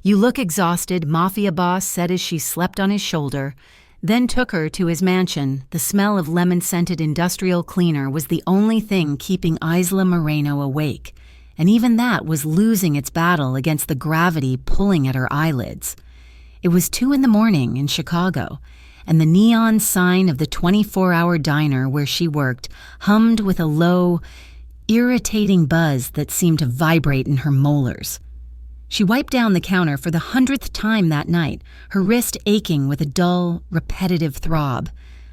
"You look exhausted," Mafia boss said as she slept on his shoulder, then took her to his mansion. The smell of lemon-scented industrial cleaner was the only thing keeping Isla Moreno awake, and even that was losing its battle against the gravity pulling at her eyelids. It was 2 a.m. in Chicago, and the neon sign of the 24-hour diner where she worked hummed with a low, irritating buzz that seemed to vibrate in her molars. She wiped down the counter for the 100th time that night, her wrist aching with a dull, repetitive throb.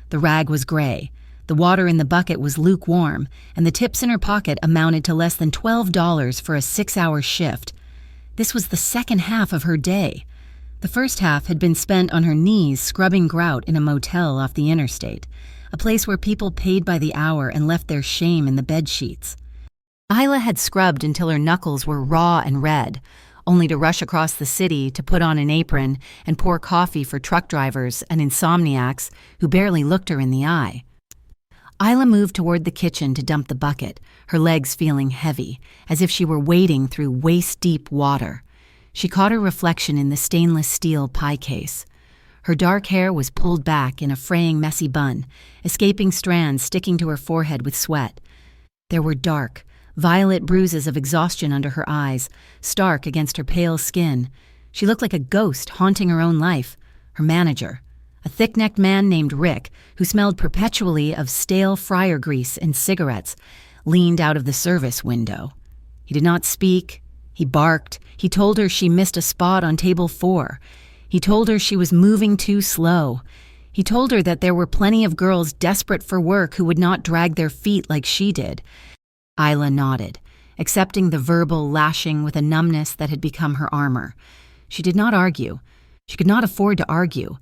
The rag was gray, the water in the bucket was lukewarm, and the tips in her pocket amounted to less than $12 for a 6-hour shift. This was the second half of her day. The first half had been spent on her knees scrubbing grout in a motel off the interstate, a place where people paid by the hour and left their shame in the bed sheets. Isla had scrubbed until her knuckles were raw and red, only to rush across the city to put on an apron and pour coffee for truck drivers and insomniacs who barely looked her in the eye. Isla moved toward the kitchen to dump the bucket, her legs feeling heavy, as if she were wading through waist-deep water. She caught her reflection in the stainless steel pie case. Her dark hair was pulled back in a fraying, messy bun, escaping strands sticking to her forehead with sweat. There were dark, violet bruises of exhaustion under her eyes, stark against her pale skin. She looked like a ghost haunting her own life. Her manager, a thick-necked man named Rick, who smelled perpetually of stale fryer grease and cigarettes, leaned out of the service window. He did not speak. He barked. He told her she missed a spot on table 4. He told her she was moving too slow. He told her that there were plenty of girls desperate for work who would not drag their feet like she did. Isla nodded, accepting the verbal lashing with a numbness that had become her armor. She did not argue. She could not afford to argue.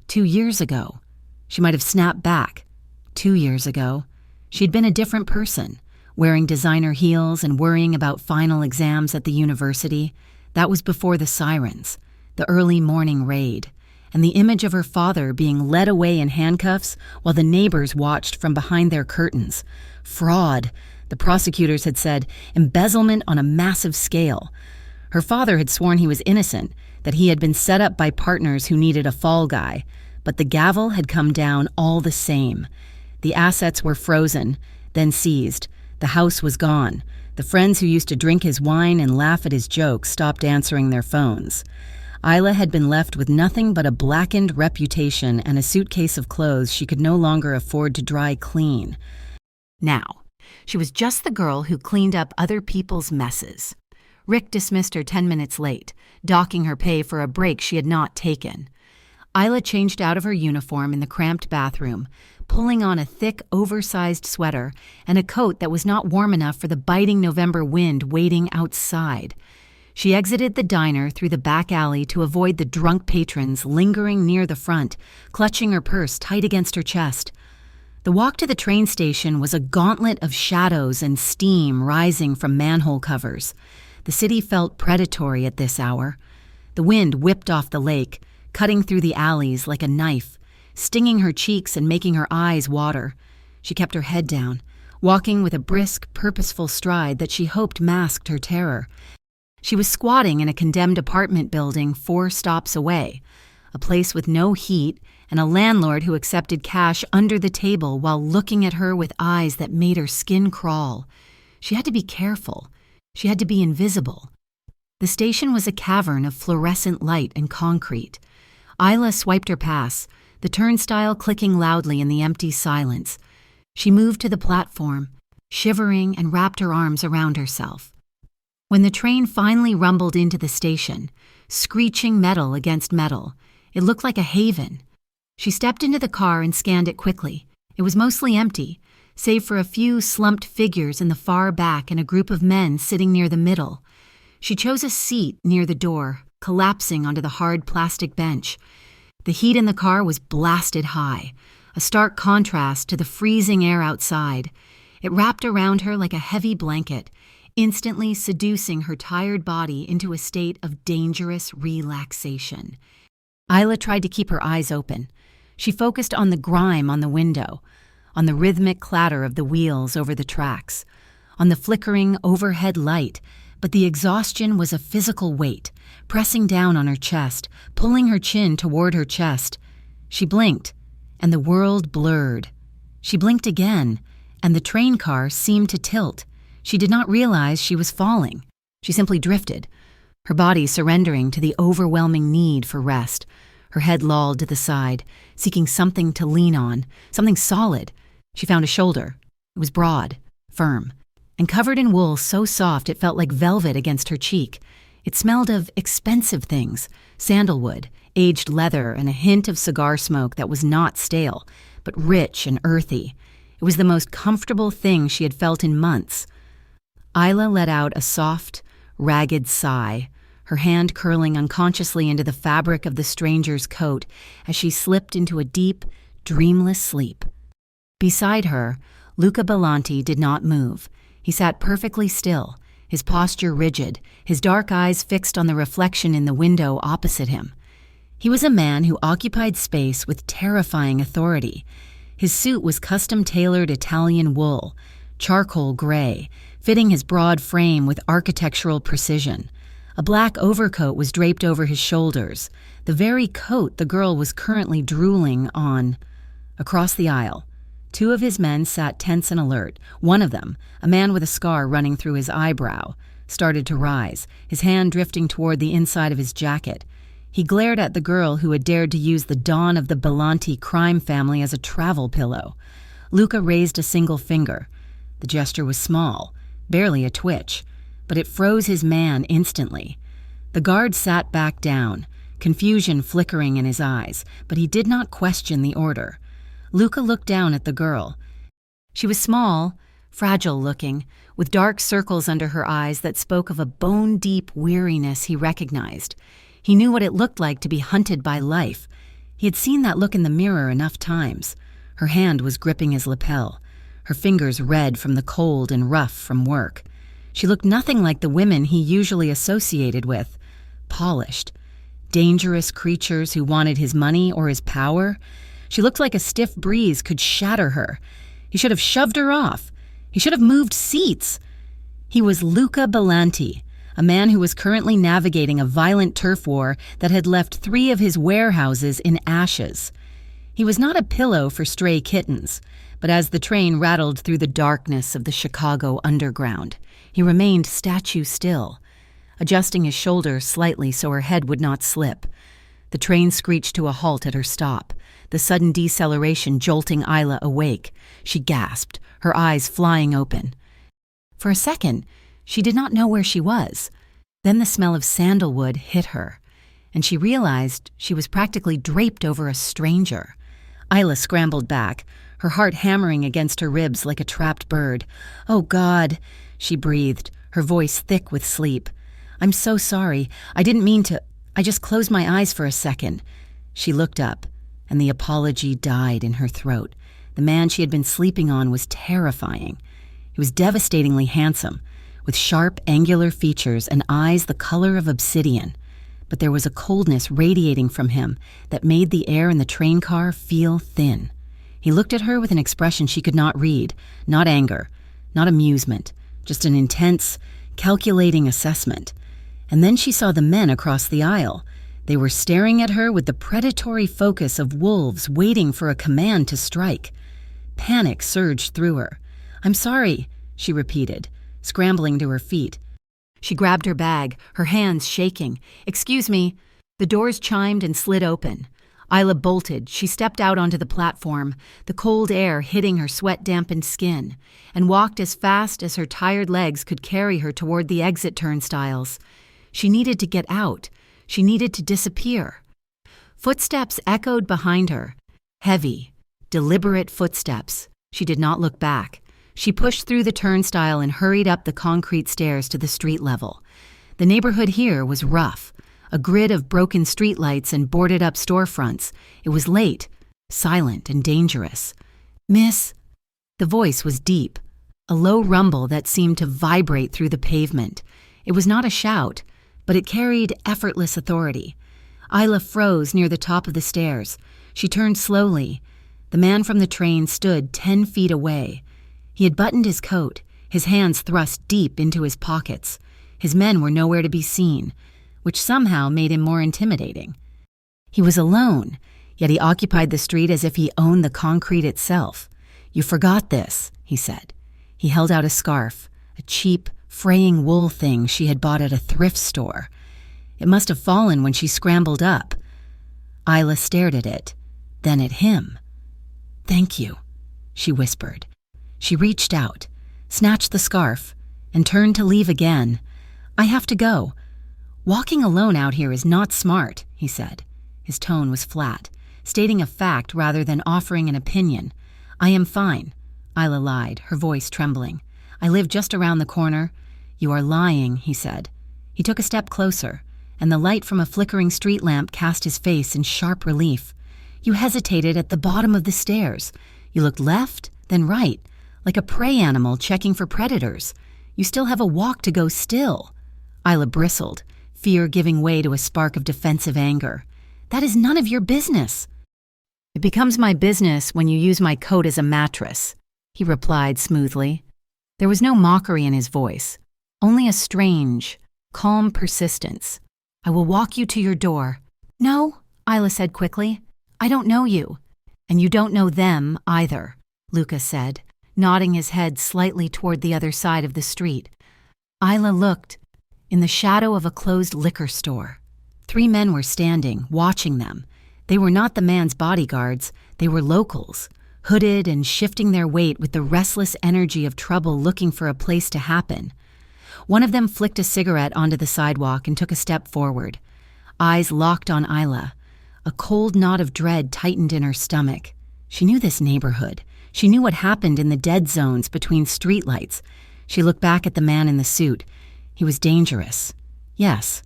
2 years ago, she might have snapped back. 2 years ago, she had been a different person, wearing designer heels and worrying about final exams at the university. That was before the sirens, the early morning raid, and the image of her father being led away in handcuffs while the neighbors watched from behind their curtains. Fraud. The prosecutors had said embezzlement on a massive scale. Her father had sworn he was innocent, that he had been set up by partners who needed a fall guy, but the gavel had come down all the same. The assets were frozen, then seized. The house was gone. The friends who used to drink his wine and laugh at his jokes stopped answering their phones. Isla had been left with nothing but a blackened reputation and a suitcase of clothes she could no longer afford to dry clean. Now, she was just the girl who cleaned up other people's messes. Rick dismissed her 10 minutes late, docking her pay for a break she had not taken. Isla changed out of her uniform in the cramped bathroom, pulling on a thick, oversized sweater and a coat that was not warm enough for the biting November wind waiting outside. She exited the diner through the back alley to avoid the drunk patrons lingering near the front, clutching her purse tight against her chest. The walk to the train station was a gauntlet of shadows and steam rising from manhole covers. The city felt predatory at this hour. The wind whipped off the lake, cutting through the alleys like a knife, stinging her cheeks and making her eyes water. She kept her head down, walking with a brisk, purposeful stride that she hoped masked her terror. She was squatting in a condemned apartment building 4 stops away, a place with no heat and a landlord who accepted cash under the table while looking at her with eyes that made her skin crawl. She had to be careful. She had to be invisible. The station was a cavern of fluorescent light and concrete. Isla swiped her pass, the turnstile clicking loudly in the empty silence. She moved to the platform, shivering, and wrapped her arms around herself. When the train finally rumbled into the station, screeching metal against metal, it looked like a haven. She stepped into the car and scanned it quickly. It was mostly empty, save for a few slumped figures in the far back and a group of men sitting near the middle. She chose a seat near the door, collapsing onto the hard plastic bench. The heat in the car was blasted high, a stark contrast to the freezing air outside. It wrapped around her like a heavy blanket, instantly seducing her tired body into a state of dangerous relaxation. Isla tried to keep her eyes open. She focused on the grime on the window, on the rhythmic clatter of the wheels over the tracks, on the flickering overhead light, but the exhaustion was a physical weight, pressing down on her chest, pulling her chin toward her chest. She blinked, and the world blurred. She blinked again, and the train car seemed to tilt. She did not realize she was falling. She simply drifted, her body surrendering to the overwhelming need for rest. Her head lolled to the side, seeking something to lean on, something solid. She found a shoulder. It was broad, firm, and covered in wool so soft it felt like velvet against her cheek. It smelled of expensive things, sandalwood, aged leather, and a hint of cigar smoke that was not stale, but rich and earthy. It was the most comfortable thing she had felt in months. Isla let out a soft, ragged sigh, her hand curling unconsciously into the fabric of the stranger's coat as she slipped into a deep, dreamless sleep. Beside her, Luca Belanti did not move. He sat perfectly still, his posture rigid, his dark eyes fixed on the reflection in the window opposite him. He was a man who occupied space with terrifying authority. His suit was custom-tailored Italian wool, charcoal gray, fitting his broad frame with architectural precision. A black overcoat was draped over his shoulders, the very coat the girl was currently drooling on. Across the aisle, two of his men sat tense and alert. One of them, a man with a scar running through his eyebrow, started to rise, his hand drifting toward the inside of his jacket. He glared at the girl who had dared to use the dawn of the Belanti crime family as a travel pillow. Luca raised a single finger. The gesture was small, barely a twitch, but it froze his man instantly. The guard sat back down, confusion flickering in his eyes, but he did not question the order. Luca looked down at the girl. She was small, fragile-looking, with dark circles under her eyes that spoke of a bone-deep weariness he recognized. He knew what it looked like to be hunted by life. He had seen that look in the mirror enough times. Her hand was gripping his lapel, her fingers red from the cold and rough from work. She looked nothing like the women he usually associated with. Polished, dangerous creatures who wanted his money or his power. She looked like a stiff breeze could shatter her. He should have shoved her off. He should have moved seats. He was Luca Belanti, a man who was currently navigating a violent turf war that had left 3 of his warehouses in ashes. He was not a pillow for stray kittens, but as the train rattled through the darkness of the Chicago underground, he remained statue still, adjusting his shoulders slightly so her head would not slip. The train screeched to a halt at her stop, the sudden deceleration jolting Isla awake. She gasped, her eyes flying open. For a second, she did not know where she was. Then the smell of sandalwood hit her, and she realized she was practically draped over a stranger. Isla scrambled back, her heart hammering against her ribs like a trapped bird. "Oh, God," she breathed, her voice thick with sleep. "I'm so sorry. I didn't mean to. I just closed my eyes for a second." She looked up, and the apology died in her throat. The man she had been sleeping on was terrifying. He was devastatingly handsome, with sharp, angular features and eyes the color of obsidian. But there was a coldness radiating from him that made the air in the train car feel thin. He looked at her with an expression she could not read, not anger, not amusement, just an intense, calculating assessment. And then she saw the men across the aisle. They were staring at her with the predatory focus of wolves waiting for a command to strike. Panic surged through her. "I'm sorry," she repeated, scrambling to her feet. She grabbed her bag, her hands shaking. "Excuse me." The doors chimed and slid open. Isla bolted. She stepped out onto the platform, the cold air hitting her sweat-dampened skin, and walked as fast as her tired legs could carry her toward the exit turnstiles. She needed to get out. She needed to disappear. Footsteps echoed behind her. Heavy, deliberate footsteps. She did not look back. She pushed through the turnstile and hurried up the concrete stairs to the street level. The neighborhood here was rough. A grid of broken streetlights and boarded-up storefronts. It was late, silent and dangerous. "Miss?" The voice was deep, a low rumble that seemed to vibrate through the pavement. It was not a shout, but it carried effortless authority. Isla froze near the top of the stairs. She turned slowly. The man from the train stood 10 feet away. He had buttoned his coat, his hands thrust deep into his pockets. His men were nowhere to be seen. which somehow made him more intimidating. He was alone, yet he occupied the street as if he owned the concrete itself. "You forgot this," he said. He held out a scarf, a cheap, fraying wool thing she had bought at a thrift store. It must have fallen when she scrambled up. Isla stared at it, then at him. "Thank you," she whispered. She reached out, snatched the scarf, and turned to leave again. "I have to go. Walking alone out here is not smart," he said. His tone was flat, stating a fact rather than offering an opinion. "I am fine," Isla lied, her voice trembling. "I live just around the corner." "You are lying," he said. He took a step closer, and the light from a flickering street lamp cast his face in sharp relief. "You hesitated at the bottom of the stairs. You looked left, then right, like a prey animal checking for predators. You still have a walk to go still." Isla bristled, fear giving way to a spark of defensive anger. "That is none of your business." "It becomes my business when you use my coat as a mattress," he replied smoothly. There was no mockery in his voice, only a strange, calm persistence. "I will walk you to your door." "No," Isla said quickly. "I don't know you." "And you don't know them either," Lucas said, nodding his head slightly toward the other side of the street. Isla looked. In the shadow of a closed liquor store, 3 men were standing, watching them. They were not the man's bodyguards, they were locals, hooded and shifting their weight with the restless energy of trouble looking for a place to happen. One of them flicked a cigarette onto the sidewalk and took a step forward. Eyes locked on Isla. A cold knot of dread tightened in her stomach. She knew this neighborhood. She knew what happened in the dead zones between streetlights. She looked back at the man in the suit. He was dangerous. Yes,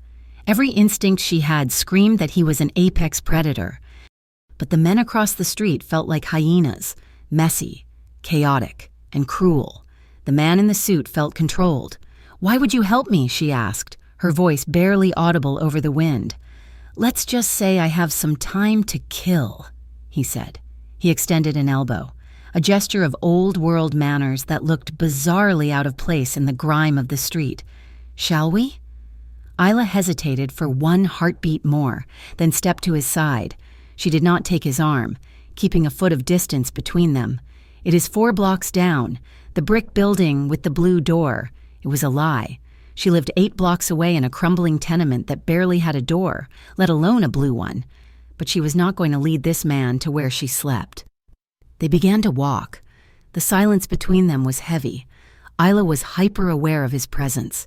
every instinct she had screamed that he was an apex predator. But the men across the street felt like hyenas, messy, chaotic, and cruel. The man in the suit felt controlled. "Why would you help me?" she asked, her voice barely audible over the wind. "Let's just say I have some time to kill," he said. He extended an elbow, a gesture of old-world manners that looked bizarrely out of place in the grime of the street. "Shall we?" Isla hesitated for one heartbeat more, then stepped to his side. She did not take his arm, keeping a foot of distance between them. "It is 4 blocks down, the brick building with the blue door." It was a lie. She lived 8 blocks away in a crumbling tenement that barely had a door, let alone a blue one. But she was not going to lead this man to where she slept. They began to walk. The silence between them was heavy. Isla was hyper-aware of his presence.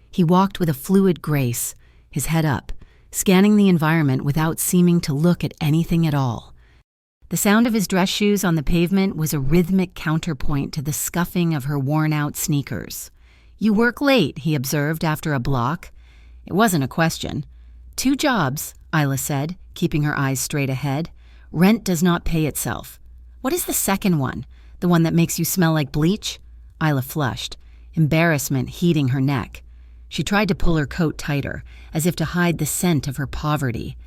He walked with a fluid grace, his head up, scanning the environment without seeming to look at anything at all. The sound of his dress shoes on the pavement was a rhythmic counterpoint to the scuffing of her worn-out sneakers. "You work late," he observed after a block. It wasn't a question. "2 jobs," Isla said, keeping her eyes straight ahead. "Rent does not pay itself." "What is the second one? The one that makes you smell like bleach?" Isla flushed, embarrassment heating her neck. She tried to pull her coat tighter, as if to hide the scent of her poverty.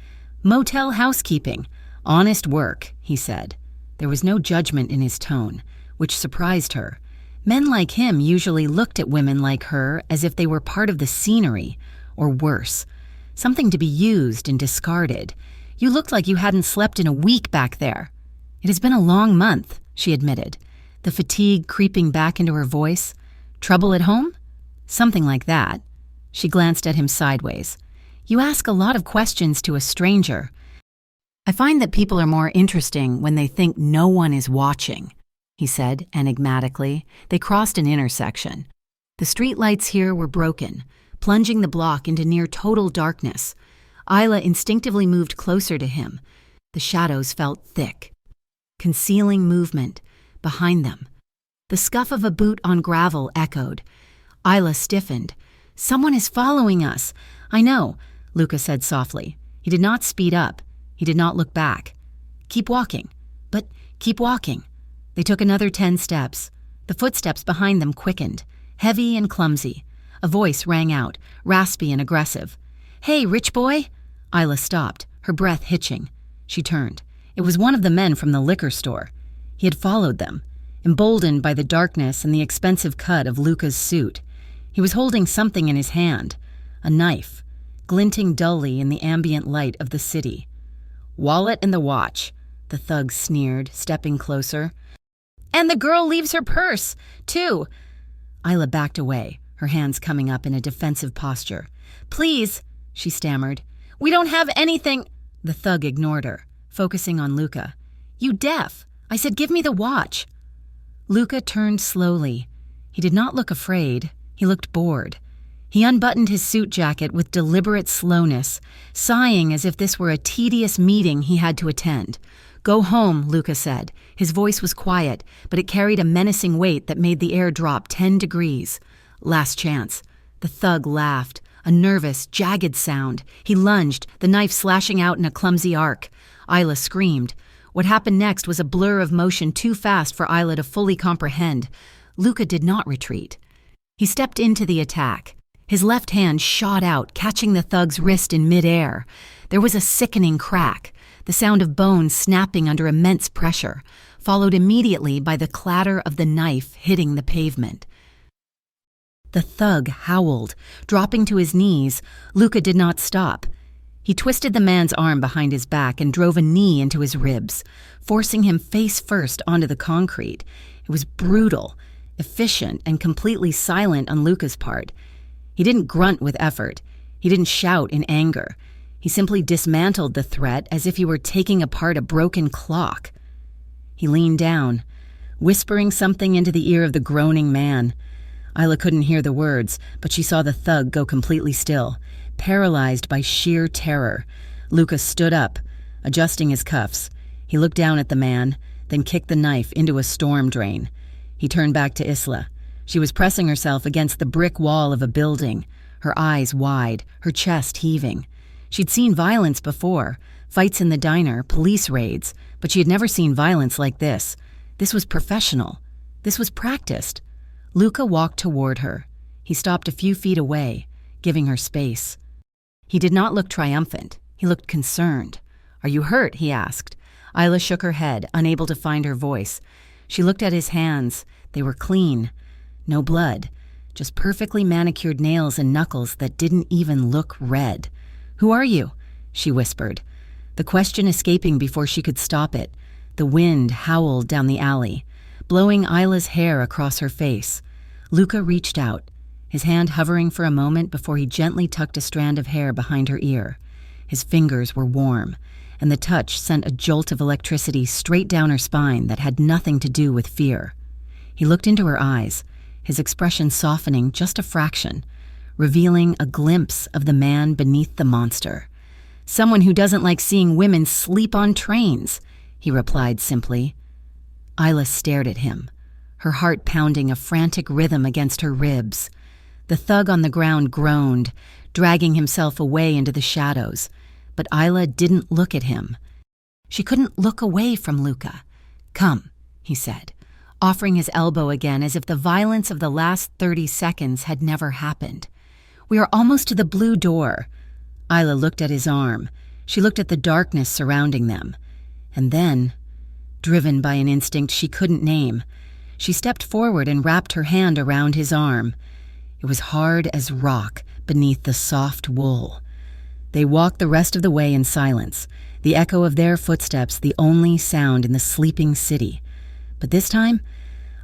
"Motel housekeeping. Honest work," he said. There was no judgment in his tone, which surprised her. Men like him usually looked at women like her as if they were part of the scenery, or worse, something to be used and discarded. "You looked like you hadn't slept in a week back there." "It has been a long month," she admitted, the fatigue creeping back into her voice. "Trouble at home?" "Something like that." She glanced at him sideways. "You ask a lot of questions to a stranger." "I find that people are more interesting when they think no one is watching," he said enigmatically. They crossed an intersection. The streetlights here were broken, plunging the block into near total darkness. Isla instinctively moved closer to him. The shadows felt thick. Concealing movement behind them. The scuff of a boot on gravel echoed. Isla stiffened. "Someone is following us." "I know," Luca said softly. He did not speed up. He did not look back. "Keep walking." "But keep walking." They took another 10 steps. The footsteps behind them quickened, heavy and clumsy. A voice rang out, raspy and aggressive. "Hey, rich boy!" Isla stopped, her breath hitching. She turned. It was one of the men from the liquor store. He had followed them, emboldened by the darkness and the expensive cut of Luca's suit. He was holding something in his hand, a knife. glinting dully in the ambient light of the city. "Wallet and the watch," the thug sneered, stepping closer. "And the girl leaves her purse, too." Isla backed away, her hands coming up in a defensive posture. "Please," she stammered. "We don't have anything." The thug ignored her, focusing on Luca. "You deaf? I said give me the watch." Luca turned slowly. He did not look afraid. He looked bored. He unbuttoned his suit jacket with deliberate slowness, sighing as if this were a tedious meeting he had to attend. "Go home," Luca said. His voice was quiet, but it carried a menacing weight that made the air drop 10 degrees. "Last chance." The thug laughed, a nervous, jagged sound. He lunged, the knife slashing out in a clumsy arc. Isla screamed. What happened next was a blur of motion too fast for Isla to fully comprehend. Luca did not retreat. He stepped into the attack. His left hand shot out, catching the thug's wrist in midair. There was a sickening crack, the sound of bones snapping under immense pressure, followed immediately by the clatter of the knife hitting the pavement. The thug howled. Dropping to his knees, Luca did not stop. He twisted the man's arm behind his back and drove a knee into his ribs, forcing him face first onto the concrete. It was brutal, efficient, and completely silent on Luca's part. He didn't grunt with effort. He didn't shout in anger. He simply dismantled the threat as if he were taking apart a broken clock. He leaned down, whispering something into the ear of the groaning man. Isla couldn't hear the words, but she saw the thug go completely still, paralyzed by sheer terror. Luca stood up, adjusting his cuffs. He looked down at the man, then kicked the knife into a storm drain. He turned back to Isla. She was pressing herself against the brick wall of a building, her eyes wide, her chest heaving. She'd seen violence before, fights in the diner, police raids, but she had never seen violence like this. This was professional. This was practiced. Luca walked toward her. He stopped a few feet away, giving her space. He did not look triumphant. He looked concerned. "Are you hurt?" he asked. Isla shook her head, unable to find her voice. She looked at his hands. They were clean. No blood, just perfectly manicured nails and knuckles that didn't even look red. "Who are you?" she whispered, the question escaping before she could stop it. The wind howled down the alley, blowing Isla's hair across her face. Luca reached out, his hand hovering for a moment before he gently tucked a strand of hair behind her ear. His fingers were warm, and the touch sent a jolt of electricity straight down her spine that had nothing to do with fear. He looked into her eyes, his expression softening just a fraction, revealing a glimpse of the man beneath the monster. "Someone who doesn't like seeing women sleep on trains," he replied simply. Isla stared at him, her heart pounding a frantic rhythm against her ribs. The thug on the ground groaned, dragging himself away into the shadows, but Isla didn't look at him. She couldn't look away from Luca. "Come," he said, offering his elbow again as if the violence of the last 30 seconds had never happened. "We are almost to the blue door." Isla looked at his arm. She looked at the darkness surrounding them. And then, driven by an instinct she couldn't name, she stepped forward and wrapped her hand around his arm. It was hard as rock beneath the soft wool. They walked the rest of the way in silence, the echo of their footsteps the only sound in the sleeping city. But this time,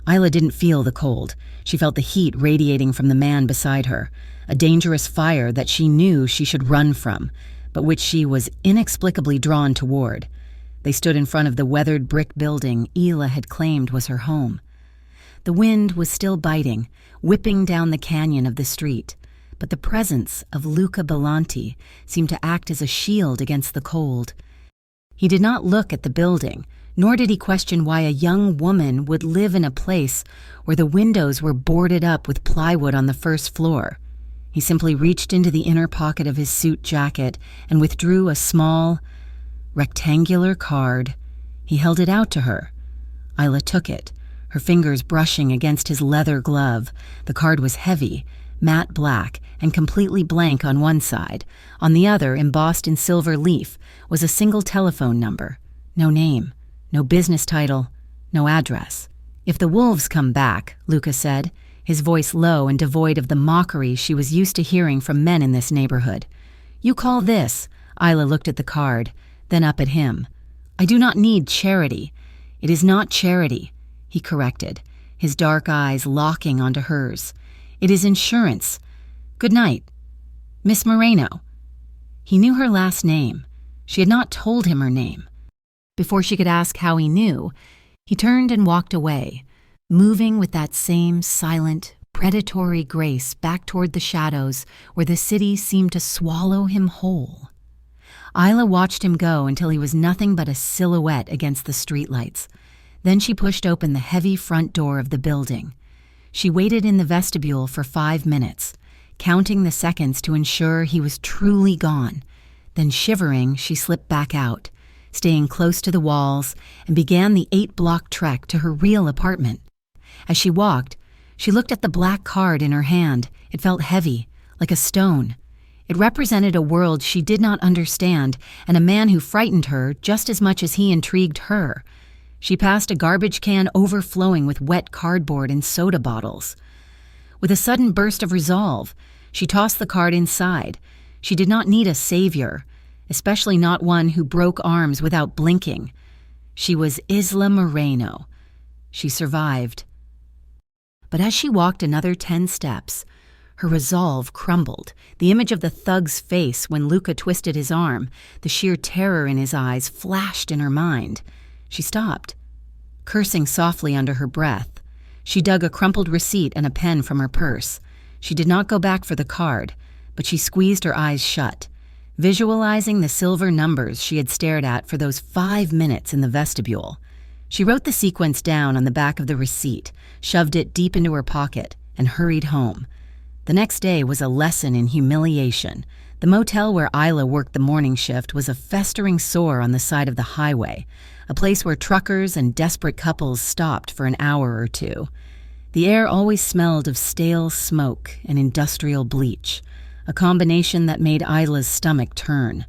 Isla didn't feel the cold. She felt the heat radiating from the man beside her, a dangerous fire that she knew she should run from, but which she was inexplicably drawn toward. They stood in front of the weathered brick building Isla had claimed was her home. The wind was still biting, whipping down the canyon of the street, but the presence of Luca Belanti seemed to act as a shield against the cold. He did not look at the building, nor did he question why a young woman would live in a place where the windows were boarded up with plywood on the first floor. He simply reached into the inner pocket of his suit jacket and withdrew a small, rectangular card. He held it out to her. Isla took it, her fingers brushing against his leather glove. The card was heavy, matte black, and completely blank on one side. On the other, embossed in silver leaf, was a single telephone number. No name, no business title, no address. "If the wolves come back," Luca said, his voice low and devoid of the mockery she was used to hearing from men in this neighborhood, You call this? Isla looked at the card, then up at him. I do not need charity. It is not charity, he corrected, his dark eyes locking onto hers. It is insurance. Good night. Miss Moreno. He knew her last name. She had not told him her name. Before she could ask how he knew, he turned and walked away, moving with that same silent, predatory grace back toward the shadows where the city seemed to swallow him whole. Isla watched him go until he was nothing but a silhouette against the streetlights. Then she pushed open the heavy front door of the building. She waited in the vestibule for 5 minutes, counting the seconds to ensure he was truly gone. Then, shivering, she slipped back out, staying close to the walls, and began the 8-block trek to her real apartment. As she walked, she looked at the black card in her hand. It felt heavy, like a stone. It represented a world she did not understand and a man who frightened her just as much as he intrigued her. She passed a garbage can overflowing with wet cardboard and soda bottles. With a sudden burst of resolve, she tossed the card inside. She did not need a savior, especially not one who broke arms without blinking. She was Isla Moreno. She survived. But as she walked another 10 steps, her resolve crumbled. The image of the thug's face when Luca twisted his arm, the sheer terror in his eyes, flashed in her mind. She stopped, cursing softly under her breath. She dug a crumpled receipt and a pen from her purse. She did not go back for the card, but she squeezed her eyes shut, visualizing the silver numbers she had stared at for those 5 minutes in the vestibule. She wrote the sequence down on the back of the receipt, shoved it deep into her pocket, and hurried home. The next day was a lesson in humiliation. The motel where Isla worked the morning shift was a festering sore on the side of the highway, a place where truckers and desperate couples stopped for an hour or two. The air always smelled of stale smoke and industrial bleach, a combination that made Isla's stomach turn.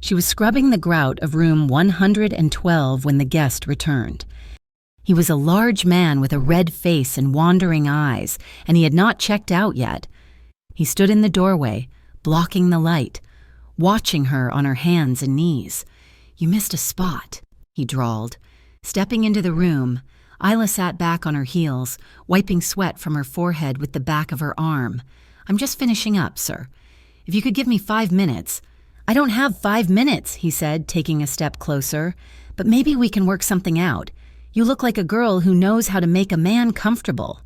She was scrubbing the grout of room 112 when the guest returned. He was a large man with a red face and wandering eyes, and he had not checked out yet. He stood in the doorway, blocking the light, watching her on her hands and knees. You missed a spot, he drawled. Stepping into the room, Isla sat back on her heels, wiping sweat from her forehead with the back of her arm. I'm just finishing up, sir. If you could give me 5 minutes. I don't have 5 minutes, he said, taking a step closer. But maybe we can work something out. You look like a girl who knows how to make a man comfortable.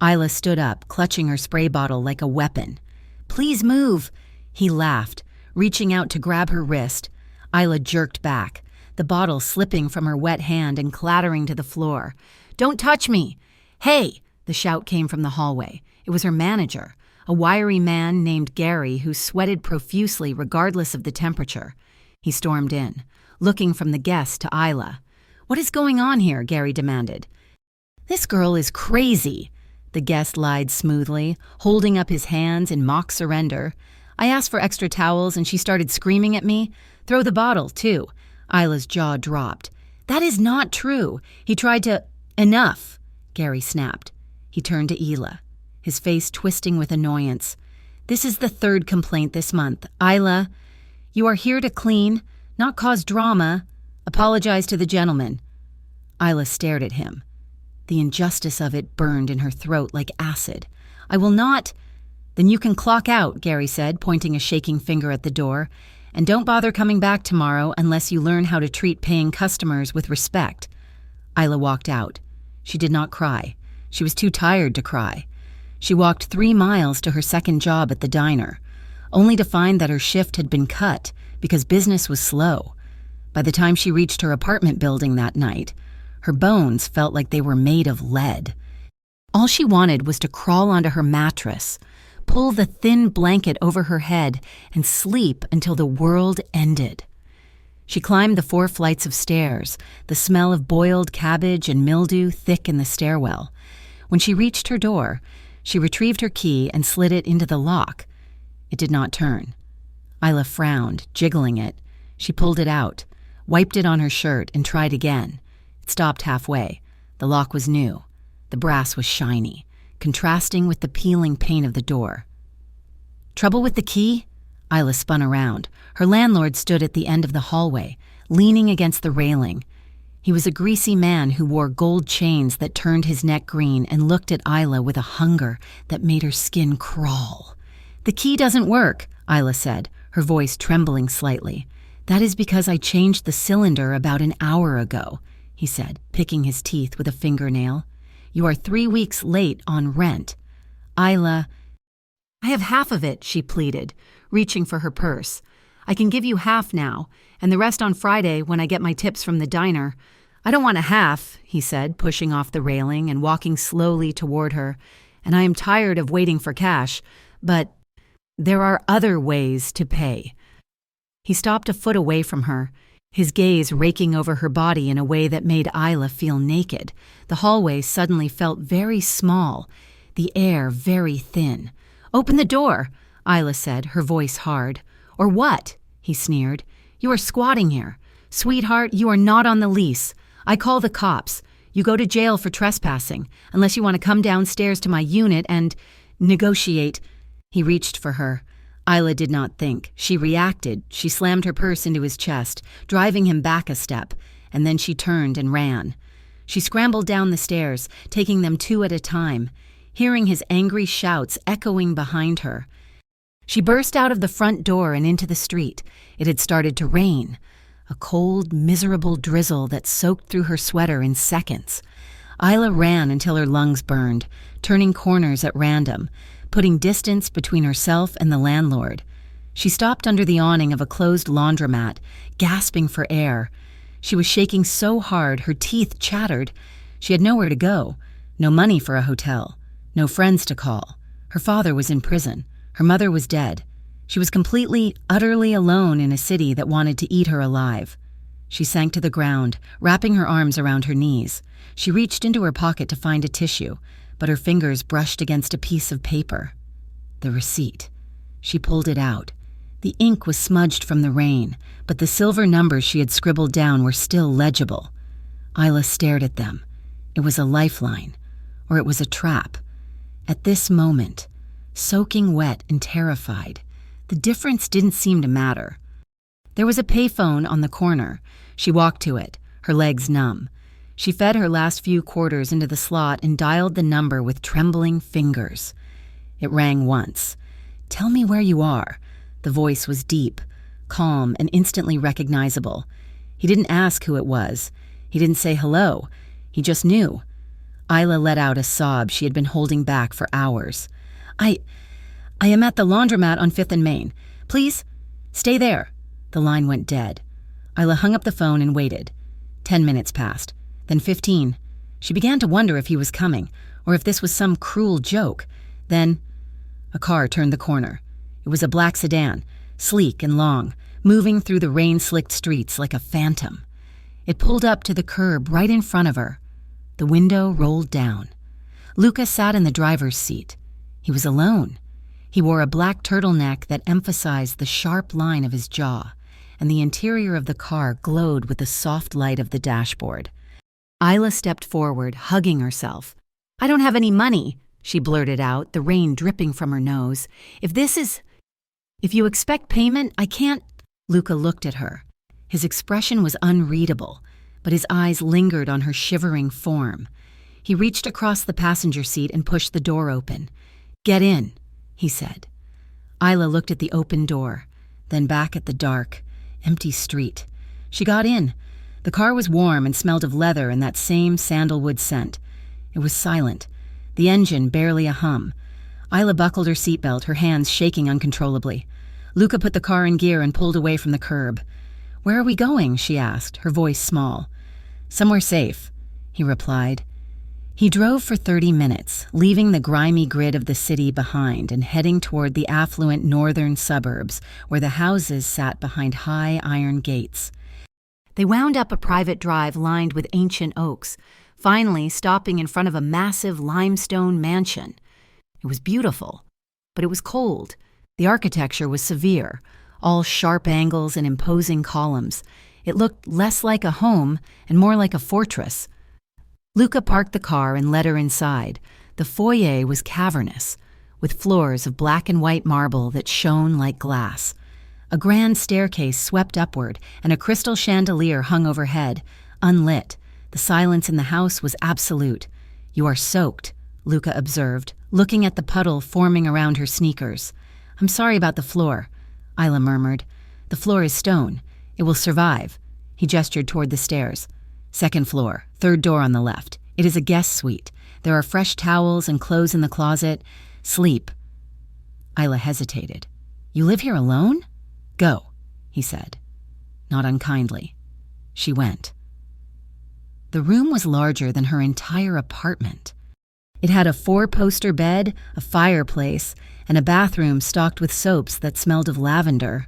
Isla stood up, clutching her spray bottle like a weapon. Please move, he laughed, reaching out to grab her wrist. Isla jerked back, the bottle slipping from her wet hand and clattering to the floor. Don't touch me! Hey! The shout came from the hallway. It was her manager, a wiry man named Gary who sweated profusely regardless of the temperature. He stormed in, looking from the guest to Isla. What is going on here? Gary demanded. This girl is crazy, the guest lied smoothly, holding up his hands in mock surrender. I asked for extra towels and she started screaming at me. Throw the bottle, too. Isla's jaw dropped. That is not true. He tried to... Enough, Gary snapped. He turned to Isla, his face twisting with annoyance. This is the 3rd complaint this month. Isla, you are here to clean, not cause drama. Apologize to the gentleman. Isla stared at him. The injustice of it burned in her throat like acid. I will not... Then you can clock out, Gary said, pointing a shaking finger at the door. And don't bother coming back tomorrow unless you learn how to treat paying customers with respect. Isla walked out. She did not cry. She was too tired to cry. She walked 3 miles to her second job at the diner, only to find that her shift had been cut because business was slow. By the time she reached her apartment building that night, her bones felt like they were made of lead. All she wanted was to crawl onto her mattress, pull the thin blanket over her head, and sleep until the world ended. She climbed the 4 flights of stairs, the smell of boiled cabbage and mildew thick in the stairwell. When she reached her door, she retrieved her key and slid it into the lock. It did not turn. Isla frowned, jiggling it. She pulled it out, wiped it on her shirt, and tried again. It stopped halfway. The lock was new. The brass was shiny, contrasting with the peeling paint of the door. Trouble with the key? Isla spun around. Her landlord stood at the end of the hallway, leaning against the railing. He was a greasy man who wore gold chains that turned his neck green and looked at Isla with a hunger that made her skin crawl. "The key doesn't work," Isla said, her voice trembling slightly. "That is because I changed the cylinder about an hour ago," he said, picking his teeth with a fingernail. "You are 3 weeks late on rent." Isla, "I have half of it," she pleaded, reaching for her purse. "I can give you half now, and the rest on Friday when I get my tips from the diner." "I don't want a half," he said, pushing off the railing and walking slowly toward her. "And I am tired of waiting for cash, but there are other ways to pay." He stopped a foot away from her, his gaze raking over her body in a way that made Isla feel naked. The hallway suddenly felt very small, the air very thin. "Open the door," Isla said, her voice hard. "Or what?" he sneered. "You are squatting here. Sweetheart, you are not on the lease. I call the cops. You go to jail for trespassing, unless you want to come downstairs to my unit and negotiate." He reached for her. Isla did not think. She reacted. She slammed her purse into his chest, driving him back a step, and then she turned and ran. She scrambled down the stairs, taking them 2 at a time, hearing his angry shouts echoing behind her. She burst out of the front door and into the street. It had started to rain, a cold, miserable drizzle that soaked through her sweater in seconds. Isla ran until her lungs burned, turning corners at random, putting distance between herself and the landlord. She stopped under the awning of a closed laundromat, gasping for air. She was shaking so hard her teeth chattered. She had nowhere to go, no money for a hotel, no friends to call. Her father was in prison. Her mother was dead. She was completely, utterly alone in a city that wanted to eat her alive. She sank to the ground, wrapping her arms around her knees. She reached into her pocket to find a tissue, but her fingers brushed against a piece of paper. The receipt. She pulled it out. The ink was smudged from the rain, but the silver numbers she had scribbled down were still legible. Isla stared at them. It was a lifeline, or it was a trap. At this moment, soaking wet and terrified, the difference didn't seem to matter. There was a payphone on the corner. She walked to it, her legs numb. She fed her last few quarters into the slot and dialed the number with trembling fingers. It rang once. "Tell me where you are." The voice was deep, calm, and instantly recognizable. He didn't ask who it was. He didn't say hello. He just knew. Isla let out a sob she had been holding back for hours. I am at the laundromat on 5th and Main. Please, stay there." The line went dead. Isla hung up the phone and waited. 10 minutes passed, then 15. She began to wonder if he was coming, or if this was some cruel joke. Then a car turned the corner. It was a black sedan, sleek and long, moving through the rain-slicked streets like a phantom. It pulled up to the curb right in front of her. The window rolled down. Luca sat in the driver's seat. He was alone. He wore a black turtleneck that emphasized the sharp line of his jaw, and the interior of the car glowed with the soft light of the dashboard. Isla stepped forward, hugging herself. "I don't have any money," she blurted out, the rain dripping from her nose. If you expect payment, I can't." Luca looked at her. His expression was unreadable, but his eyes lingered on her shivering form. He reached across the passenger seat and pushed the door open. "Get in," he said. Isla looked at the open door, then back at the dark, empty street. She got in. The car was warm and smelled of leather and that same sandalwood scent. It was silent, the engine barely a hum. Isla buckled her seatbelt, her hands shaking uncontrollably. Luca put the car in gear and pulled away from the curb. "Where are we going?" she asked, her voice small. "Somewhere safe," he replied. He drove for 30 minutes, leaving the grimy grid of the city behind and heading toward the affluent northern suburbs, where the houses sat behind high iron gates. They wound up a private drive lined with ancient oaks, finally stopping in front of a massive limestone mansion. It was beautiful, but it was cold. The architecture was severe, all sharp angles and imposing columns. It looked less like a home and more like a fortress. Luca parked the car and led her inside. The foyer was cavernous. with floors of black and white marble that shone like glass. A grand staircase swept upward, and a crystal chandelier hung overhead, unlit. The silence in the house was absolute. "You are soaked," Luca observed, looking at the puddle forming around her sneakers. "I'm sorry about the floor," Isla murmured. "The floor is stone. It will survive." He gestured toward the stairs. "Second floor, third door on the left. It is a guest suite. There are fresh towels and clothes in the closet. Sleep." Isla hesitated. "You live here alone?" "Go," he said, not unkindly. She went. The room was larger than her entire apartment. It had a 4-poster bed, a fireplace, and a bathroom stocked with soaps that smelled of lavender.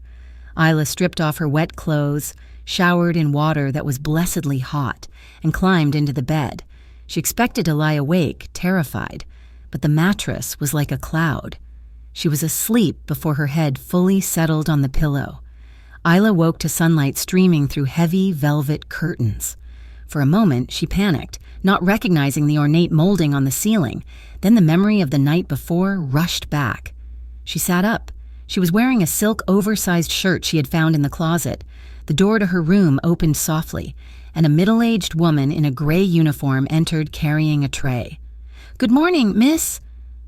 Isla stripped off her wet clothes, showered in water that was blessedly hot, and climbed into the bed. She expected to lie awake, terrified, but the mattress was like a cloud. She was asleep before her head fully settled on the pillow. Isla woke to sunlight streaming through heavy velvet curtains. For a moment, she panicked, not recognizing the ornate molding on the ceiling. Then the memory of the night before rushed back. She sat up. She was wearing a silk oversized shirt she had found in the closet. The door to her room opened softly, and a middle-aged woman in a gray uniform entered carrying a tray. "Good morning, miss,"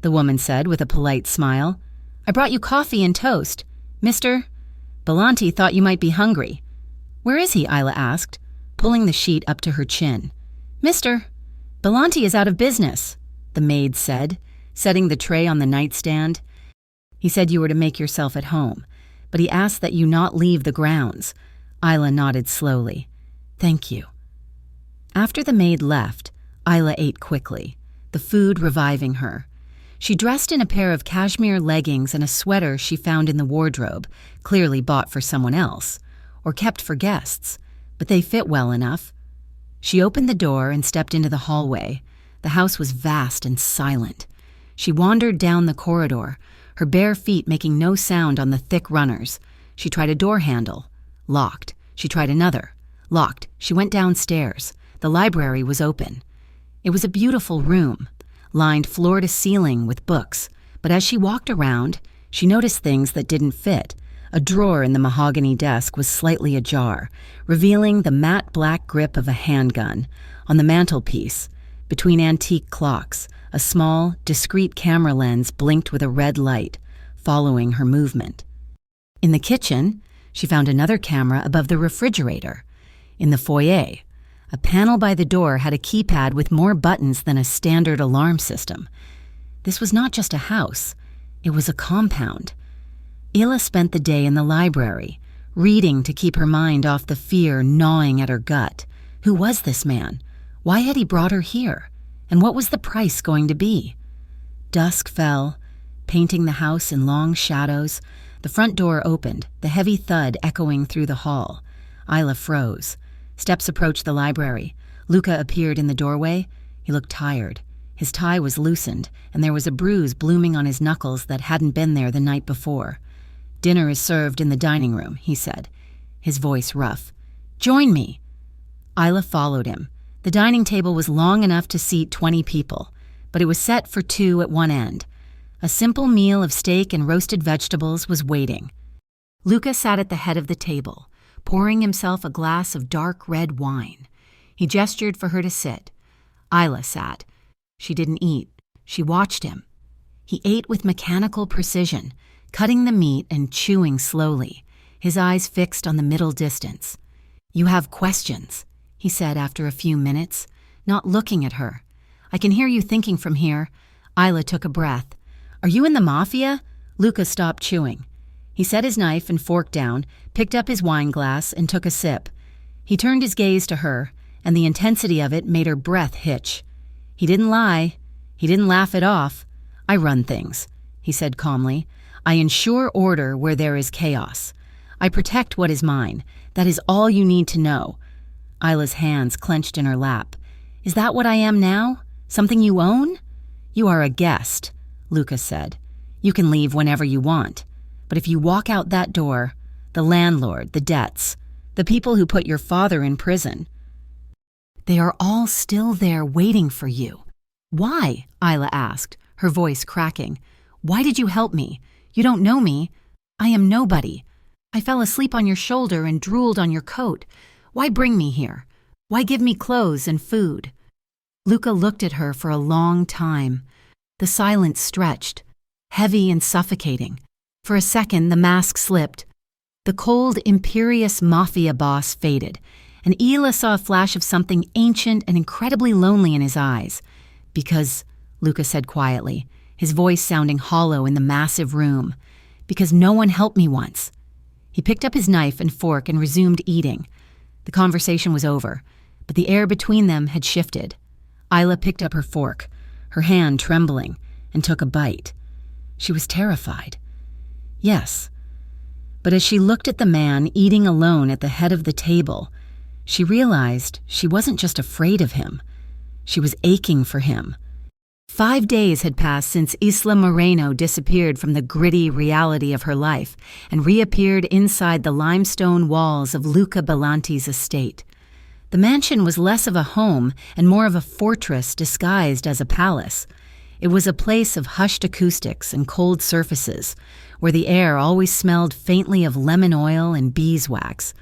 the woman said with a polite smile. "I brought you coffee and toast. Mr. Belanti thought you might be hungry." "Where is he?" Isla asked, pulling the sheet up to her chin. "Mr. Belanti is out of business," the maid said, setting the tray on the nightstand. "He said you were to make yourself at home, but he asked that you not leave the grounds." Isla nodded slowly. "Thank you." After the maid left, Isla ate quickly, the food reviving her. She dressed in a pair of cashmere leggings and a sweater she found in the wardrobe, clearly bought for someone else, or kept for guests, but they fit well enough. She opened the door and stepped into the hallway. The house was vast and silent. She wandered down the corridor, her bare feet making no sound on the thick runners. She tried a door handle. Locked. She tried another. Locked. She went downstairs. The library was open. It was a beautiful room, lined floor to ceiling with books, but as she walked around, she noticed things that didn't fit. A drawer in the mahogany desk was slightly ajar, revealing the matte black grip of a handgun. On the mantelpiece, between antique clocks, a small, discreet camera lens blinked with a red light, following her movement. In the kitchen, she found another camera above the refrigerator. In the foyer, a panel by the door had a keypad with more buttons than a standard alarm system. This was not just a house, it was a compound. Isla spent the day in the library, reading to keep her mind off the fear gnawing at her gut. Who was this man? Why had he brought her here? And what was the price going to be? Dusk fell, painting the house in long shadows. The front door opened, the heavy thud echoing through the hall. Isla froze. Steps approached the library. Luca appeared in the doorway. He looked tired. His tie was loosened, and there was a bruise blooming on his knuckles that hadn't been there the night before. "Dinner is served in the dining room," he said, his voice rough. "Join me." Isla followed him. The dining table was long enough to seat 20 people, but it was set for 2 at one end. A simple meal of steak and roasted vegetables was waiting. Luca sat at the head of the table, pouring himself a glass of dark red wine. He gestured for her to sit. Isla sat. She didn't eat. She watched him. He ate with mechanical precision, cutting the meat and chewing slowly, his eyes fixed on the middle distance. "You have questions," he said after a few minutes, not looking at her. "I can hear you thinking from here." Isla took a breath. "Are you in the Mafia?" Luca stopped chewing. He set his knife and fork down, picked up his wine glass, and took a sip. He turned his gaze to her, and the intensity of it made her breath hitch. He didn't lie. He didn't laugh it off. "I run things," he said calmly. "I ensure order where there is chaos. I protect what is mine. That is all you need to know." Isla's hands clenched in her lap. "Is that what I am now? Something you own?" "You are a guest," Luca said. "You can leave whenever you want. But if you walk out that door, the landlord, the debts, the people who put your father in prison, they are all still there waiting for you." "Why?" Isla asked, her voice cracking. Why did you help me? You don't know me. I am nobody. I fell asleep on your shoulder and drooled on your coat. Why bring me here? Why give me clothes and food?" Luca looked at her for a long time. The silence stretched, heavy and suffocating. For a second, the mask slipped. The cold, imperious mafia boss faded, and Ela saw a flash of something ancient and incredibly lonely in his eyes. "Because," Luca said quietly, his voice sounding hollow in the massive room, "because no one helped me once." He picked up his knife and fork and resumed eating. The conversation was over, but the air between them had shifted. Isla picked up her fork, her hand trembling, and took a bite. She was terrified. Yes. But as she looked at the man eating alone at the head of the table, she realized she wasn't just afraid of him. She was aching for him. 5 days had passed since Isla Moreno disappeared from the gritty reality of her life and reappeared inside the limestone walls of Luca Belanti's estate. The mansion was less of a home and more of a fortress disguised as a palace. It was a place of hushed acoustics and cold surfaces, where the air always smelled faintly of lemon oil and beeswax.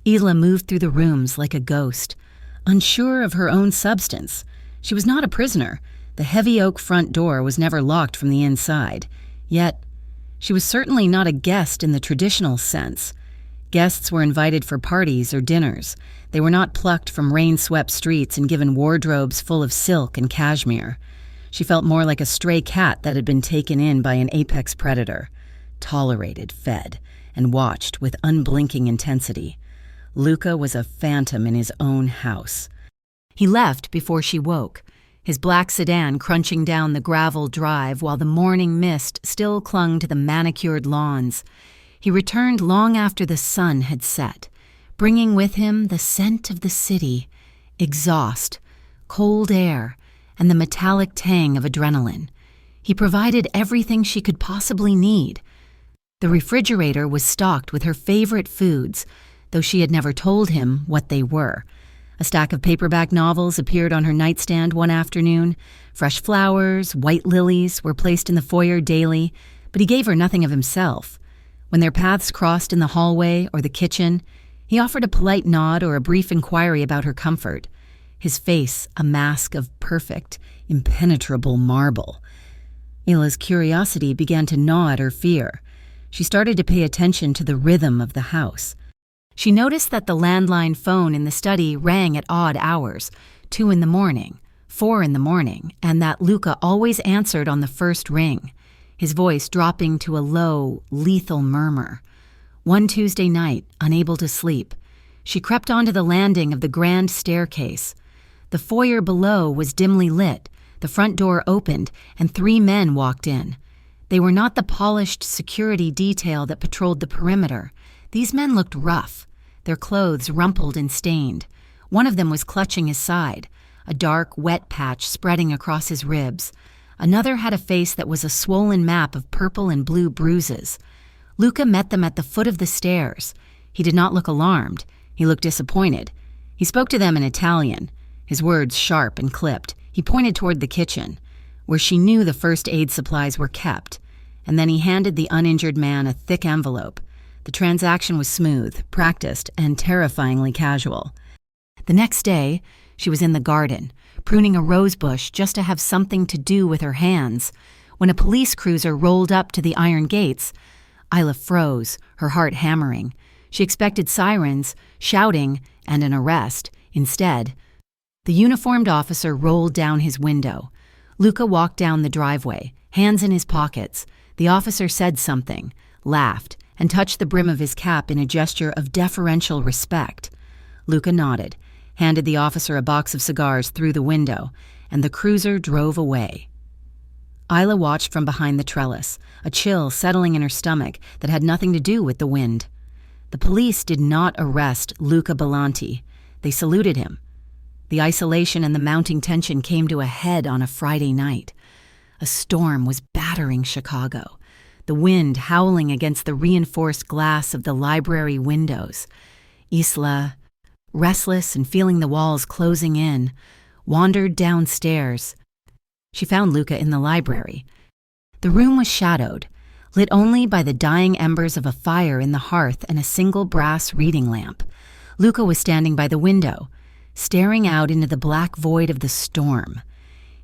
Ela moved through the rooms like a ghost, unsure of her own substance. She was not a prisoner. The heavy oak front door was never locked from the inside. Yet, she was certainly not a guest in the traditional sense. Guests were invited for parties or dinners. They were not plucked from rain-swept streets and given wardrobes full of silk and cashmere. She felt more like a stray cat that had been taken in by an apex predator, tolerated, fed, and watched with unblinking intensity. Luca was a phantom in his own house. He left before she woke, his black sedan crunching down the gravel drive while the morning mist still clung to the manicured lawns. He returned long after the sun had set, bringing with him the scent of the city, exhaust, cold air, and the metallic tang of adrenaline. He provided everything she could possibly need. The refrigerator was stocked with her favorite foods, though she had never told him what they were. A stack of paperback novels appeared on her nightstand one afternoon. Fresh flowers, white lilies were placed in the foyer daily, but he gave her nothing of himself. When their paths crossed in the hallway or the kitchen, he offered a polite nod or a brief inquiry about her comfort, his face a mask of perfect, impenetrable marble. Ila's curiosity began to gnaw at her fear. She started to pay attention to the rhythm of the house. She noticed that the landline phone in the study rang at odd hours, 2 in the morning, 4 in the morning, and that Luca always answered on the first ring, his voice dropping to a low, lethal murmur. One Tuesday night, unable to sleep, she crept onto the landing of the grand staircase. The foyer below was dimly lit, the front door opened, and 3 men walked in. They were not the polished security detail that patrolled the perimeter. These men looked rough, their clothes rumpled and stained. One of them was clutching his side, a dark, wet patch spreading across his ribs. Another had a face that was a swollen map of purple and blue bruises. Luca met them at the foot of the stairs. He did not look alarmed. He looked disappointed. He spoke to them in Italian, his words sharp and clipped. He pointed toward the kitchen, where she knew the first aid supplies were kept, and then he handed the uninjured man a thick envelope. The transaction was smooth, practiced, and terrifyingly casual. The next day, she was in the garden, pruning a rose bush just to have something to do with her hands, when a police cruiser rolled up to the iron gates. Isla froze, her heart hammering. She expected sirens, shouting, and an arrest. Instead, the uniformed officer rolled down his window. Luca walked down the driveway, hands in his pockets. The officer said something, laughed, and touched the brim of his cap in a gesture of deferential respect. Luca nodded, handed the officer a box of cigars through the window, and the cruiser drove away. Isla watched from behind the trellis, a chill settling in her stomach that had nothing to do with the wind. The police did not arrest Luca Belanti. They saluted him. The isolation and the mounting tension came to a head on a Friday night. A storm was battering Chicago, the wind howling against the reinforced glass of the library windows. Isla, restless and feeling the walls closing in, wandered downstairs. She found Luca in the library. The room was shadowed, lit only by the dying embers of a fire in the hearth and a single brass reading lamp. Luca was standing by the window, staring out into the black void of the storm.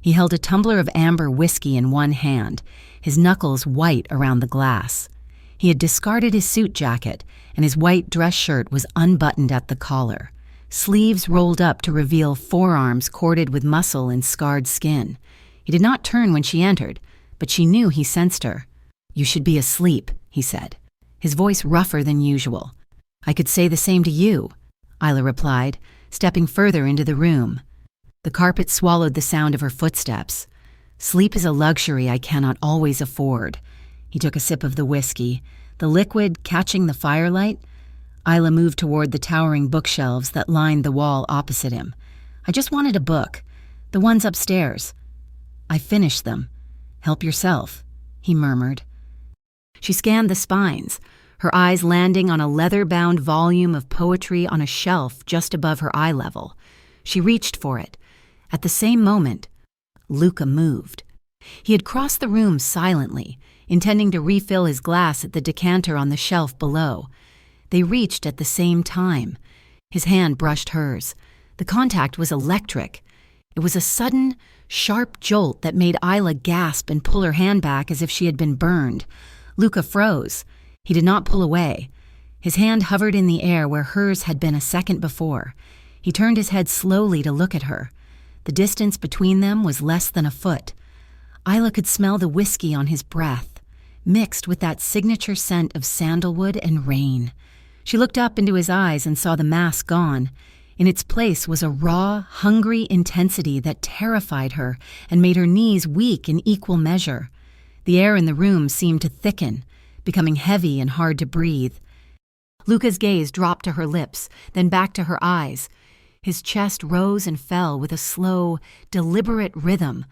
He held a tumbler of amber whiskey in one hand, his knuckles white around the glass. He had discarded his suit jacket, and his white dress shirt was unbuttoned at the collar, sleeves rolled up to reveal forearms corded with muscle and scarred skin. He did not turn when she entered, but she knew he sensed her. "You should be asleep," he said, his voice rougher than usual. "I could say the same to you," Isla replied, stepping further into the room. The carpet swallowed the sound of her footsteps. "Sleep is a luxury I cannot always afford." He took a sip of the whiskey, the liquid catching the firelight. Isla moved toward the towering bookshelves that lined the wall opposite him. "I just wanted a book. The ones upstairs." "I finished them. Help yourself," he murmured. She scanned the spines, her eyes landing on a leather-bound volume of poetry on a shelf just above her eye level. She reached for it. At the same moment, Luca moved. He had crossed the room silently, intending to refill his glass at the decanter on the shelf below. They reached at the same time. His hand brushed hers. The contact was electric. It was a sudden, sharp jolt that made Isla gasp and pull her hand back as if she had been burned. Luca froze. He did not pull away. His hand hovered in the air where hers had been a second before. He turned his head slowly to look at her. The distance between them was less than a foot. Isla could smell the whiskey on his breath, mixed with that signature scent of sandalwood and rain. She looked up into his eyes and saw the mask gone. In its place was a raw, hungry intensity that terrified her and made her knees weak in equal measure. The air in the room seemed to thicken, becoming heavy and hard to breathe. Luca's gaze dropped to her lips, then back to her eyes. His chest rose and fell with a slow, deliberate rhythm.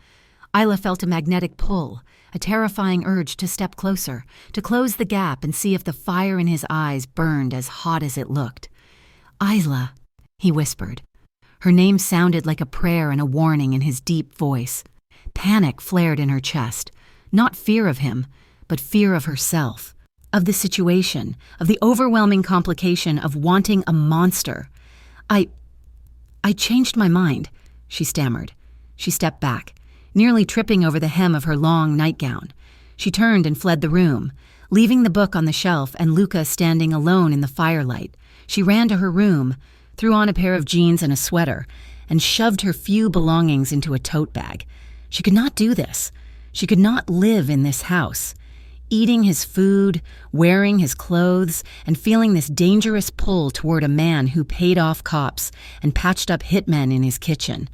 Isla felt a magnetic pull, a terrifying urge to step closer, to close the gap and see if the fire in his eyes burned as hot as it looked. "Isla," he whispered. Her name sounded like a prayer and a warning in his deep voice. Panic flared in her chest, not fear of him, but fear of herself, of the situation, of the overwhelming complication of wanting a monster. I changed my mind," she stammered. She stepped back, nearly tripping over the hem of her long nightgown. She turned and fled the room, leaving the book on the shelf and Luca standing alone in the firelight. She ran to her room, threw on a pair of jeans and a sweater, and shoved her few belongings into a tote bag. She could not do this. She could not live in this house. Eating his food, wearing his clothes, and feeling this dangerous pull toward a man who paid off cops and patched up hitmen in his kitchen.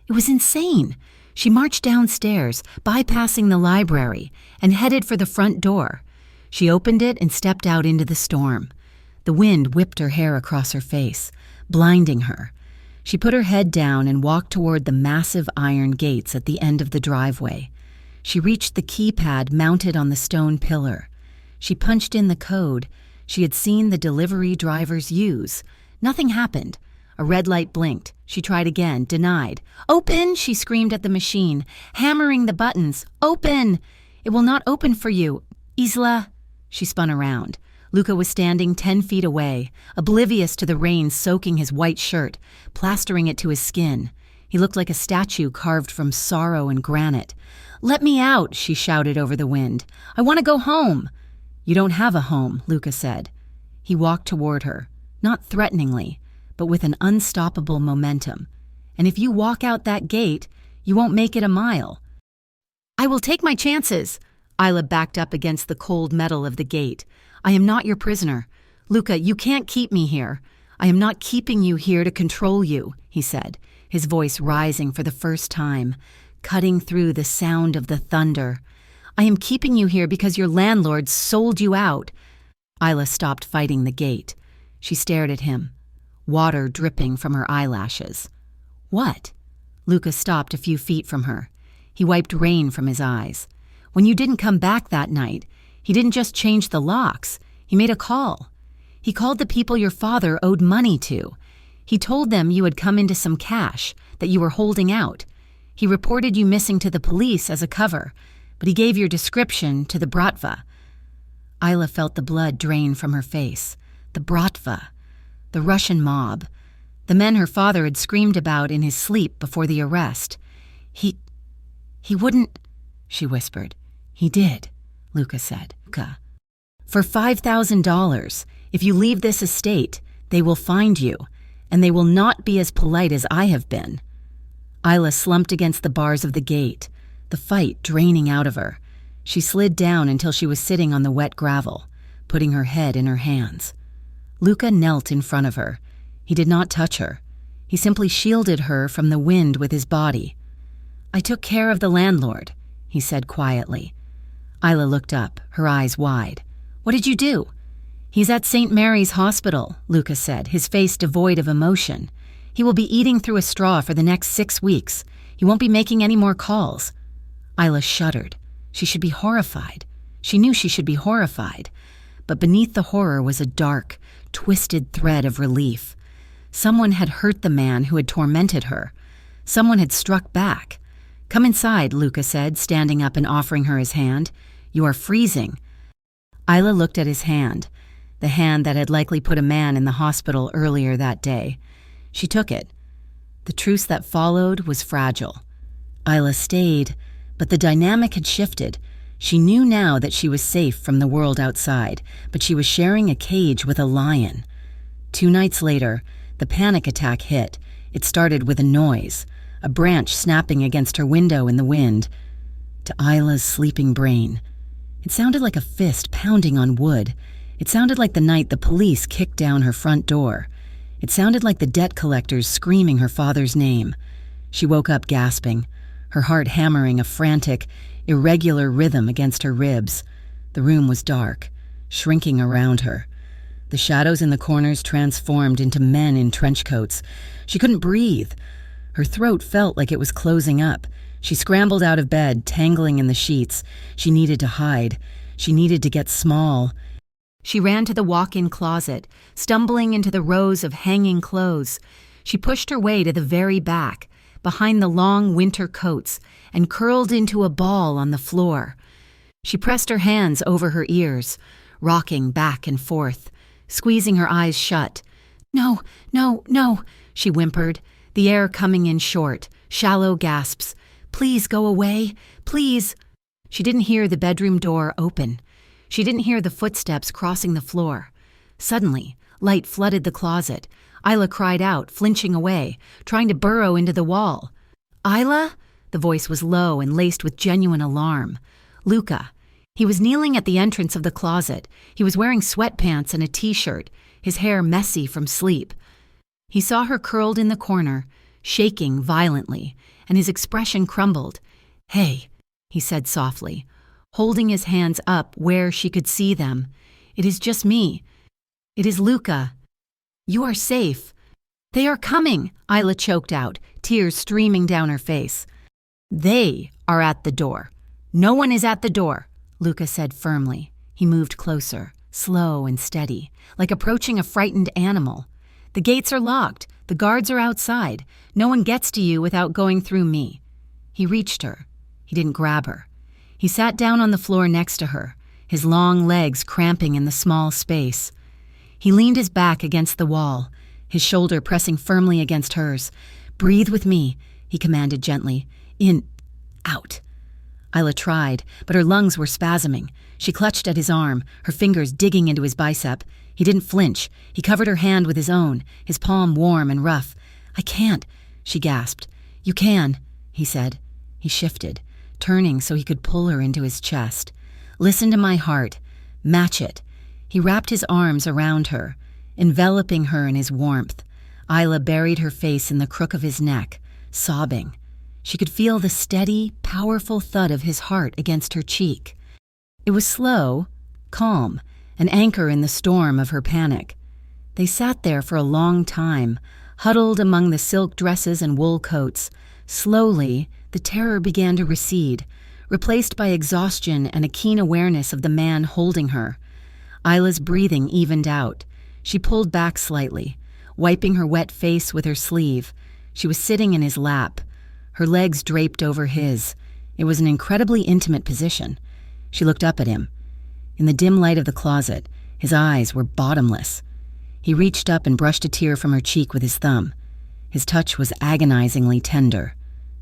It was insane. She marched downstairs, bypassing the library, and headed for the front door. She opened it and stepped out into the storm. The wind whipped her hair across her face, blinding her. She put her head down and walked toward the massive iron gates at the end of the driveway. She reached the keypad mounted on the stone pillar. She punched in the code she had seen the delivery drivers use. Nothing happened. A red light blinked. She tried again, denied. "Open!" she screamed at the machine, hammering the buttons. "Open! It will not open for you. Isla!" She spun around. Luca was standing 10 feet away, oblivious to the rain soaking his white shirt, plastering it to his skin. He looked like a statue carved from sorrow and granite. "Let me out," she shouted over the wind. "I want to go home." "You don't have a home," Luca said. He walked toward her, not threateningly, but with an unstoppable momentum. "And if you walk out that gate, you won't make it a mile." "I will take my chances." Isla backed up against the cold metal of the gate. "I am not your prisoner. Luca, you can't keep me here. I am not keeping you here to control you," he said, his voice rising for the first time, cutting through the sound of the thunder. "I am keeping you here because your landlord sold you out." Isla stopped fighting the gate. She stared at him, water dripping from her eyelashes. "What?" Luca stopped a few feet from her. He wiped rain from his eyes. "When you didn't come back that night, he didn't just change the locks. He made a call. He called the people your father owed money to. He told them you had come into some cash, that you were holding out. He reported you missing to the police as a cover. but he gave your description to the Bratva." Isla felt the blood drain from her face. The Bratva. The Russian mob. The men her father had screamed about in his sleep before the arrest. He wouldn't," she whispered. "He did," Luca said. "Luca. For $5,000, if you leave this estate, they will find you, and they will not be as polite as I have been." Isla slumped against the bars of the gate, the fight draining out of her. She slid down until she was sitting on the wet gravel, putting her head in her hands. Luca knelt in front of her. He did not touch her. He simply shielded her from the wind with his body. "I took care of the landlord," he said quietly. Isla looked up, her eyes wide. "What did you do?" "He's at St. Mary's Hospital," Luca said, his face devoid of emotion. "He will be eating through a straw for the next 6 weeks. He won't be making any more calls." Isla shuddered. She should be horrified. She knew she should be horrified. But beneath the horror was a dark, twisted thread of relief. Someone had hurt the man who had tormented her. Someone had struck back. "Come inside," Luca said, standing up and offering her his hand. "You are freezing." Isla looked at his hand, the hand that had likely put a man in the hospital earlier that day. She took it. The truce that followed was fragile. Isla stayed, but the dynamic had shifted. She knew now that she was safe from the world outside, but she was sharing a cage with a lion. 2 nights later, the panic attack hit. It started with a noise, a branch snapping against her window in the wind. To Isla's sleeping brain, it sounded like a fist pounding on wood. It sounded like the night the police kicked down her front door. It sounded like the debt collectors screaming her father's name. She woke up gasping, her heart hammering a frantic, irregular rhythm against her ribs. The room was dark, shrinking around her. The shadows in the corners transformed into men in trench coats. She couldn't breathe. Her throat felt like it was closing up. She scrambled out of bed, tangling in the sheets. She needed to hide. She needed to get small. She ran to the walk-in closet, stumbling into the rows of hanging clothes. She pushed her way to the very back, behind the long winter coats, and curled into a ball on the floor. She pressed her hands over her ears, rocking back and forth, squeezing her eyes shut. "No, no, no," she whimpered, the air coming in short, shallow gasps. "Please go away, please." She didn't hear the bedroom door open. She didn't hear the footsteps crossing the floor. Suddenly, light flooded the closet. Isla cried out, flinching away, trying to burrow into the wall. "Isla?" The voice was low and laced with genuine alarm. "Luca." He was kneeling at the entrance of the closet. He was wearing sweatpants and a t-shirt, his hair messy from sleep. He saw her curled in the corner, shaking violently, and his expression crumbled. "Hey," he said softly, holding his hands up where she could see them. "It is just me. It is Luca. You are safe." "They are coming," Isla choked out, tears streaming down her face. "They are at the door. No one is at the door," Luca said firmly. He moved closer, slow and steady, like approaching a frightened animal. "The gates are locked. The guards are outside. No one gets to you without going through me." He reached her. He didn't grab her. He sat down on the floor next to her, his long legs cramping in the small space. He leaned his back against the wall, his shoulder pressing firmly against hers. "Breathe with me," he commanded gently. "In, out." Isla tried, but her lungs were spasming. She clutched at his arm, her fingers digging into his bicep. He didn't flinch. He covered her hand with his own, his palm warm and rough. "I can't," she gasped. "You can," he said. He shifted, turning so he could pull her into his chest. "Listen to my heart. Match it." He wrapped his arms around her, enveloping her in his warmth. Isla buried her face in the crook of his neck, sobbing. She could feel the steady, powerful thud of his heart against her cheek. It was slow, calm, an anchor in the storm of her panic. They sat there for a long time, huddled among the silk dresses and wool coats. Slowly, the terror began to recede, replaced by exhaustion and a keen awareness of the man holding her. Isla's breathing evened out. She pulled back slightly, wiping her wet face with her sleeve. She was sitting in his lap, her legs draped over his. It was an incredibly intimate position. She looked up at him. In the dim light of the closet, his eyes were bottomless. He reached up and brushed a tear from her cheek with his thumb. His touch was agonizingly tender.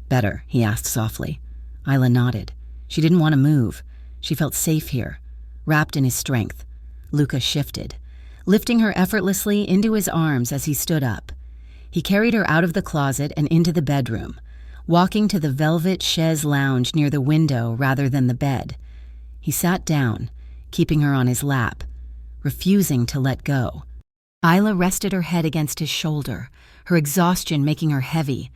"Better?" he asked softly. Isla nodded. She didn't want to move. She felt safe here, wrapped in his strength. Luca shifted, lifting her effortlessly into his arms as he stood up. He carried her out of the closet and into the bedroom, walking to the velvet chaise lounge near the window rather than the bed. He sat down, keeping her on his lap, refusing to let go. Isla rested her head against his shoulder, her exhaustion making her heavy.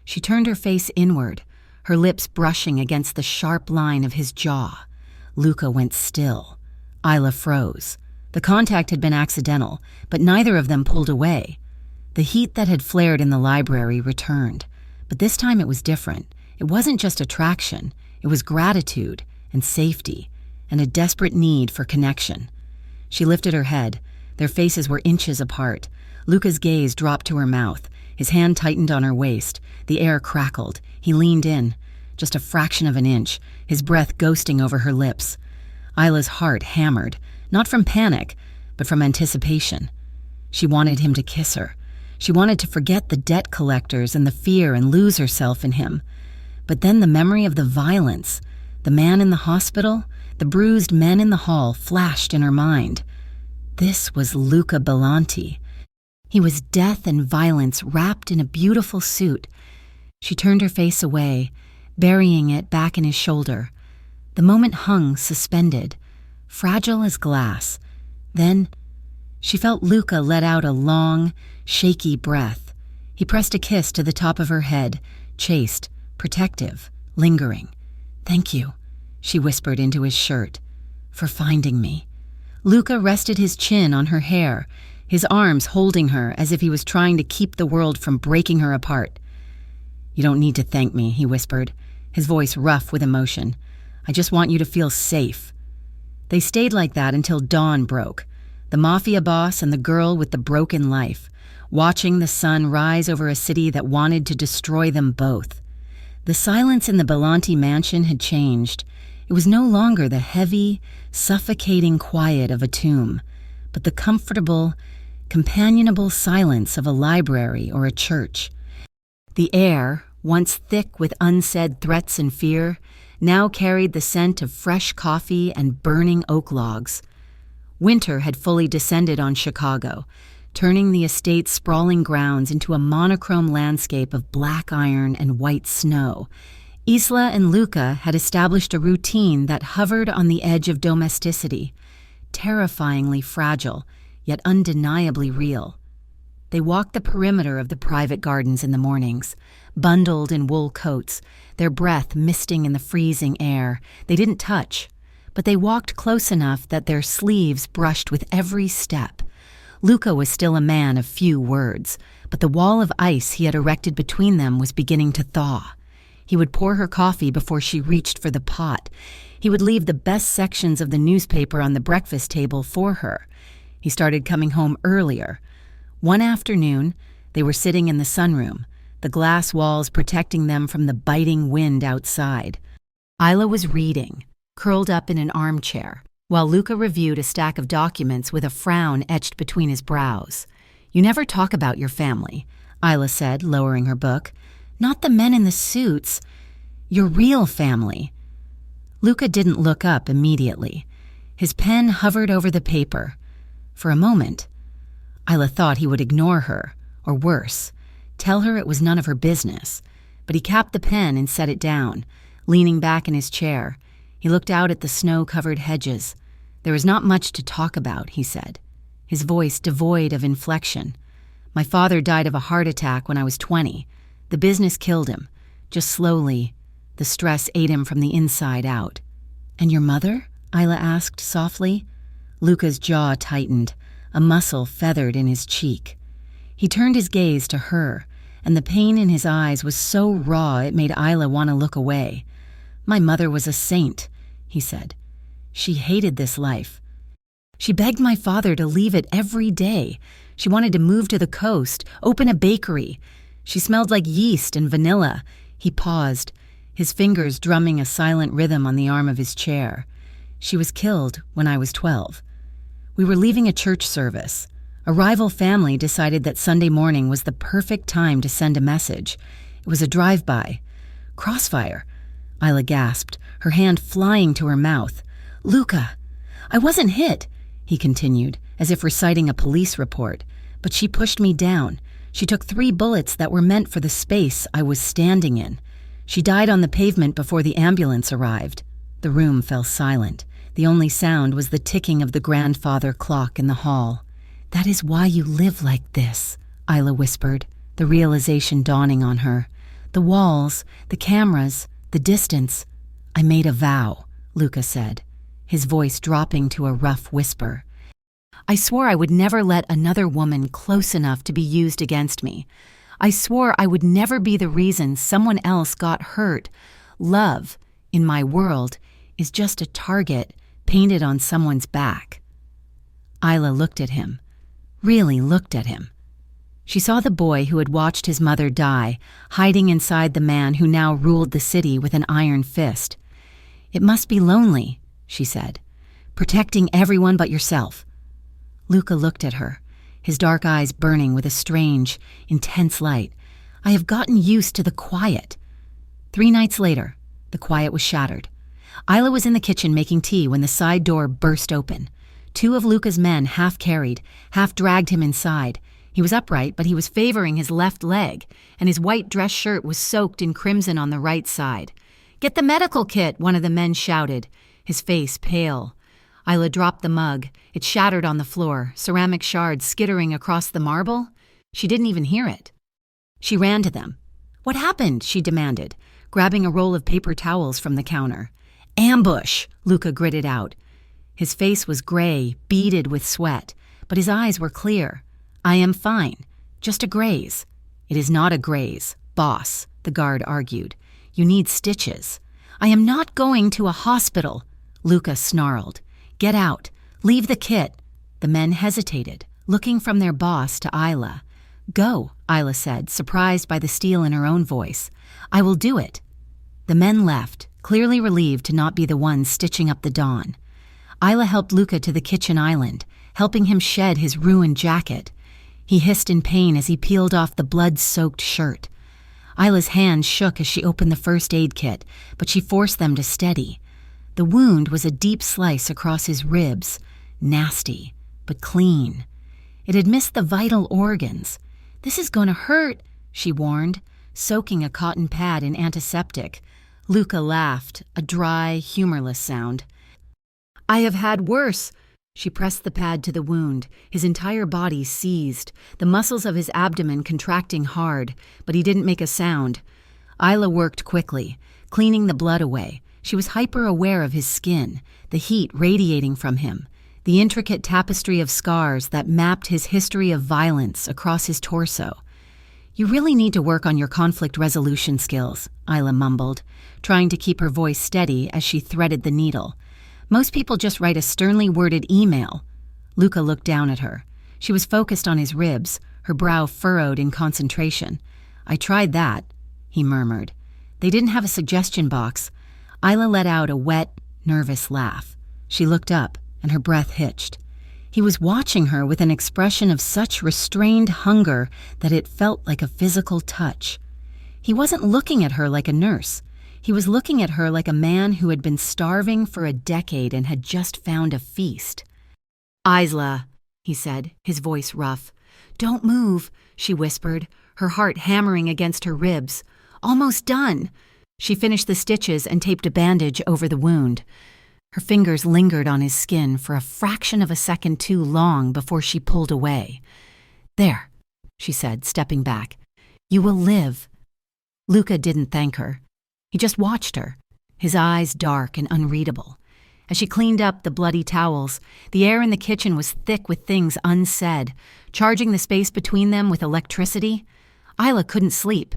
She turned her face inward, her lips brushing against the sharp line of his jaw. Luca went still. Isla froze. The contact had been accidental, but neither of them pulled away. The heat that had flared in the library returned, but this time it was different. It wasn't just attraction, it was gratitude and safety and a desperate need for connection. She lifted her head. Their faces were inches apart. Luca's gaze dropped to her mouth. His hand tightened on her waist. The air crackled. He leaned in, just a fraction of an inch, his breath ghosting over her lips. Isla's heart hammered, not from panic, but from anticipation. She wanted him to kiss her. She wanted to forget the debt collectors and the fear and lose herself in him. But then the memory of the violence, the man in the hospital, the bruised men in the hall flashed in her mind. This was Luca Bellanti. He was death and violence wrapped in a beautiful suit. She turned her face away, burying it back in his shoulder. The moment hung suspended, fragile as glass. Then she felt Luca let out a long, shaky breath. He pressed a kiss to the top of her head, chaste, protective, lingering. "Thank you," she whispered into his shirt, "for finding me." Luca rested his chin on her hair, his arms holding her as if he was trying to keep the world from breaking her apart. "You don't need to thank me," he whispered, his voice rough with emotion. "I just want you to feel safe." They stayed like that until dawn broke, the mafia boss and the girl with the broken life, watching the sun rise over a city that wanted to destroy them both. The silence in the Bellanti mansion had changed. It was no longer the heavy, suffocating quiet of a tomb, but the comfortable, companionable silence of a library or a church. The air, once thick with unsaid threats and fear, now carried the scent of fresh coffee and burning oak logs. Winter had fully descended on Chicago, turning the estate's sprawling grounds into a monochrome landscape of black iron and white snow. Isla and Luca had established a routine that hovered on the edge of domesticity, terrifyingly fragile, yet undeniably real. They walked the perimeter of the private gardens in the mornings, bundled in wool coats, their breath misting in the freezing air. They didn't touch, but they walked close enough that their sleeves brushed with every step. Luca was still a man of few words, but the wall of ice he had erected between them was beginning to thaw. He would pour her coffee before she reached for the pot. He would leave the best sections of the newspaper on the breakfast table for her. He started coming home earlier. One afternoon, they were sitting in the sunroom, the glass walls protecting them from the biting wind outside. Isla was reading, curled up in an armchair, while Luca reviewed a stack of documents with a frown etched between his brows. "You never talk about your family," Isla said, lowering her book. "Not the men in the suits. Your real family." Luca didn't look up immediately. His pen hovered over the paper. For a moment, Isla thought he would ignore her, or worse, tell her it was none of her business. But he capped the pen and set it down, leaning back in his chair. He looked out at the snow-covered hedges. "There is not much to talk about," he said, his voice devoid of inflection. "My father died of a heart attack when I was 20. The business killed him, just slowly. The stress ate him from the inside out." "And your mother?" Isla asked softly. Luca's jaw tightened, a muscle feathered in his cheek. He turned his gaze to her, and the pain in his eyes was so raw it made Isla want to look away. "My mother was a saint," he said. "She hated this life. She begged my father to leave it every day. She wanted to move to the coast, open a bakery. She smelled like yeast and vanilla." He paused, his fingers drumming a silent rhythm on the arm of his chair. She was killed when I was 12. We were leaving a church service. A rival family decided that Sunday morning was the perfect time to send a message. It was a drive-by. Crossfire. Isla gasped, her hand flying to her mouth. Luca! I wasn't hit, he continued, as if reciting a police report. But she pushed me down. She took 3 bullets that were meant for the space I was standing in. She died on the pavement before the ambulance arrived. The room fell silent. The only sound was the ticking of the grandfather clock in the hall. That is why you live like this, Isla whispered, the realization dawning on her. The walls, the cameras, the distance. I made a vow, Luca said, his voice dropping to a rough whisper. I swore I would never let another woman close enough to be used against me. I swore I would never be the reason someone else got hurt. Love, in my world, is just a target painted on someone's back. Isla looked at him, really looked at him. She saw the boy who had watched his mother die, hiding inside the man who now ruled the city with an iron fist. It must be lonely, she said, protecting everyone but yourself. Luca looked at her, his dark eyes burning with a strange, intense light. I have gotten used to the quiet. 3 nights later, the quiet was shattered. Isla was in the kitchen making tea when the side door burst open. 2 of Luca's men half-carried, half-dragged him inside. He was upright, but he was favoring his left leg, and his white dress shirt was soaked in crimson on the right side. Get the medical kit, one of the men shouted, his face pale. Isla dropped the mug. It shattered on the floor, ceramic shards skittering across the marble. She didn't even hear it. She ran to them. What happened? She demanded, grabbing a roll of paper towels from the counter. Ambush, Luca gritted out. His face was gray, beaded with sweat, but his eyes were clear. I am fine. Just a graze. It is not a graze, boss, the guard argued. You need stitches. I am not going to a hospital, Luca snarled. Get out. Leave the kit. The men hesitated, looking from their boss to Isla. Go, Isla said, surprised by the steel in her own voice. I will do it. The men left, clearly relieved to not be the ones stitching up the dawn. Isla helped Luca to the kitchen island, helping him shed his ruined jacket. He hissed in pain as he peeled off the blood-soaked shirt. Isla's hands shook as she opened the first aid kit, but she forced them to steady. The wound was a deep slice across his ribs, nasty, but clean. It had missed the vital organs. This is going to hurt, she warned, soaking a cotton pad in antiseptic. Luca laughed, a dry, humorless sound. I have had worse. She pressed the pad to the wound, his entire body seized, the muscles of his abdomen contracting hard, but he didn't make a sound. Isla worked quickly, cleaning the blood away. She was hyper-aware of his skin, the heat radiating from him, the intricate tapestry of scars that mapped his history of violence across his torso. You really need to work on your conflict resolution skills, Isla mumbled, trying to keep her voice steady as she threaded the needle. Most people just write a sternly worded email. Luca looked down at her. She was focused on his ribs, her brow furrowed in concentration. I tried that, he murmured. They didn't have a suggestion box. Isla let out a wet, nervous laugh. She looked up, and her breath hitched. He was watching her with an expression of such restrained hunger that it felt like a physical touch. He wasn't looking at her like a nurse. He was looking at her like a man who had been starving for a decade and had just found a feast. Isla, he said, his voice rough. Don't move, she whispered, her heart hammering against her ribs. Almost done. She finished the stitches and taped a bandage over the wound. Her fingers lingered on his skin for a fraction of a second too long before she pulled away. There, she said, stepping back. You will live. Luca didn't thank her. He just watched her, his eyes dark and unreadable. As she cleaned up the bloody towels, the air in the kitchen was thick with things unsaid, charging the space between them with electricity. Isla couldn't sleep.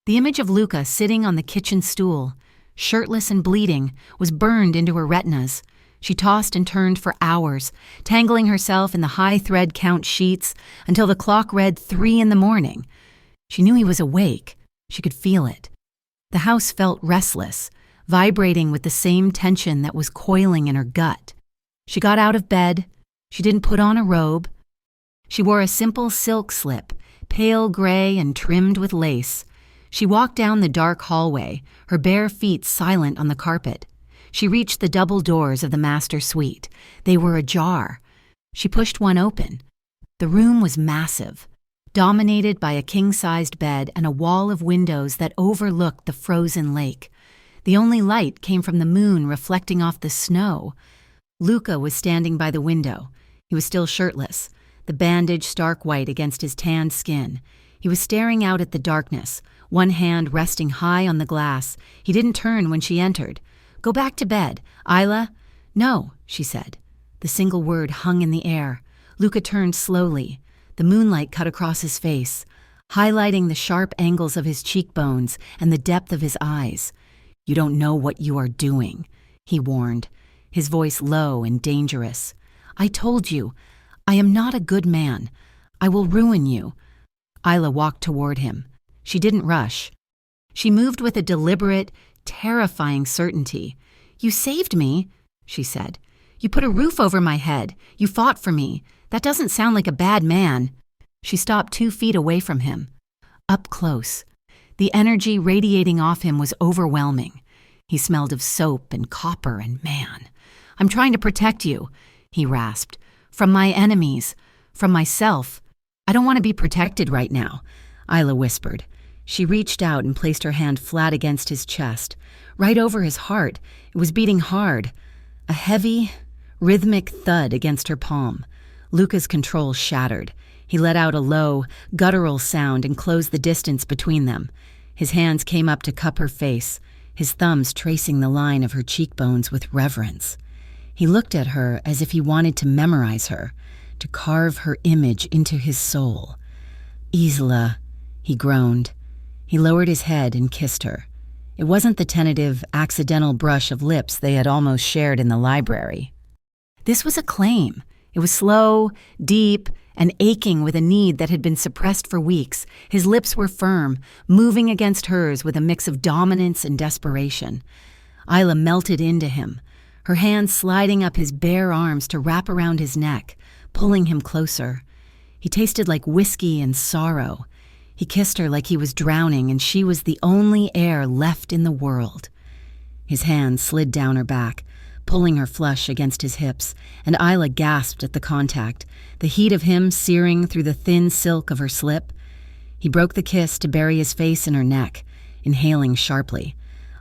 The image of Luca sitting on the kitchen stool, shirtless and bleeding, was burned into her retinas. She tossed and turned for hours, tangling herself in the high thread count sheets until the clock read 3 in the morning. She knew he was awake. She could feel it. The house felt restless, vibrating with the same tension that was coiling in her gut. She got out of bed. She didn't put on a robe. She wore a simple silk slip, pale gray and trimmed with lace. She walked down the dark hallway, her bare feet silent on the carpet. She reached the double doors of the master suite. They were ajar. She pushed one open. The room was massive, dominated by a king-sized bed and a wall of windows that overlooked the frozen lake. The only light came from the moon reflecting off the snow. Luca was standing by the window. He was still shirtless, the bandage stark white against his tanned skin. He was staring out at the darkness, one hand resting high on the glass. He didn't turn when she entered. "Go back to bed. Isla?" "No," she said. The single word hung in the air. Luca turned slowly. The moonlight cut across his face, highlighting the sharp angles of his cheekbones and the depth of his eyes. "You don't know what you are doing," he warned, his voice low and dangerous. "I told you, I am not a good man. I will ruin you." Isla walked toward him. She didn't rush. She moved with a deliberate, terrifying certainty. "You saved me," she said. "You put a roof over my head. You fought for me. That doesn't sound like a bad man." She stopped 2 feet away from him. Up close. The energy radiating off him was overwhelming. He smelled of soap and copper and man. "I'm trying to protect you," he rasped. "From my enemies. From myself. I don't want to be protected right now," Isla whispered. She reached out and placed her hand flat against his chest, right over his heart. It was beating hard. A heavy, rhythmic thud against her palm. Luca's control shattered. He let out a low, guttural sound and closed the distance between them. His hands came up to cup her face, his thumbs tracing the line of her cheekbones with reverence. He looked at her as if he wanted to memorize her, to carve her image into his soul. "Isla," he groaned. He lowered his head and kissed her. It wasn't the tentative, accidental brush of lips they had almost shared in the library. This was a claim. It was slow, deep, and aching with a need that had been suppressed for weeks. His lips were firm, moving against hers with a mix of dominance and desperation. Isla melted into him, her hands sliding up his bare arms to wrap around his neck, pulling him closer. He tasted like whiskey and sorrow. He kissed her like he was drowning, and she was the only air left in the world. His hand slid down her back, pulling her flush against his hips, and Isla gasped at the contact, the heat of him searing through the thin silk of her slip. He broke the kiss to bury his face in her neck, inhaling sharply.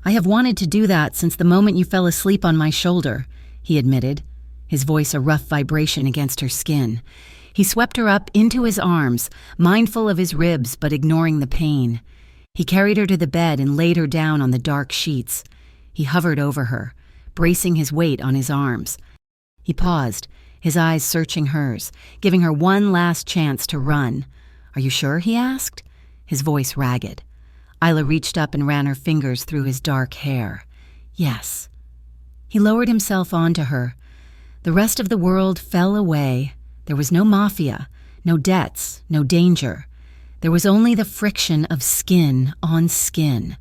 "I have wanted to do that since the moment you fell asleep on my shoulder," he admitted, his voice a rough vibration against her skin. He swept her up into his arms, mindful of his ribs but ignoring the pain. He carried her to the bed and laid her down on the dark sheets. He hovered over her, bracing his weight on his arms. He paused, his eyes searching hers, giving her one last chance to run. "Are you sure?" he asked, his voice ragged. Isla reached up and ran her fingers through his dark hair. "Yes." He lowered himself onto her. The rest of the world fell away. There was no mafia, no debts, no danger. There was only the friction of skin on skin,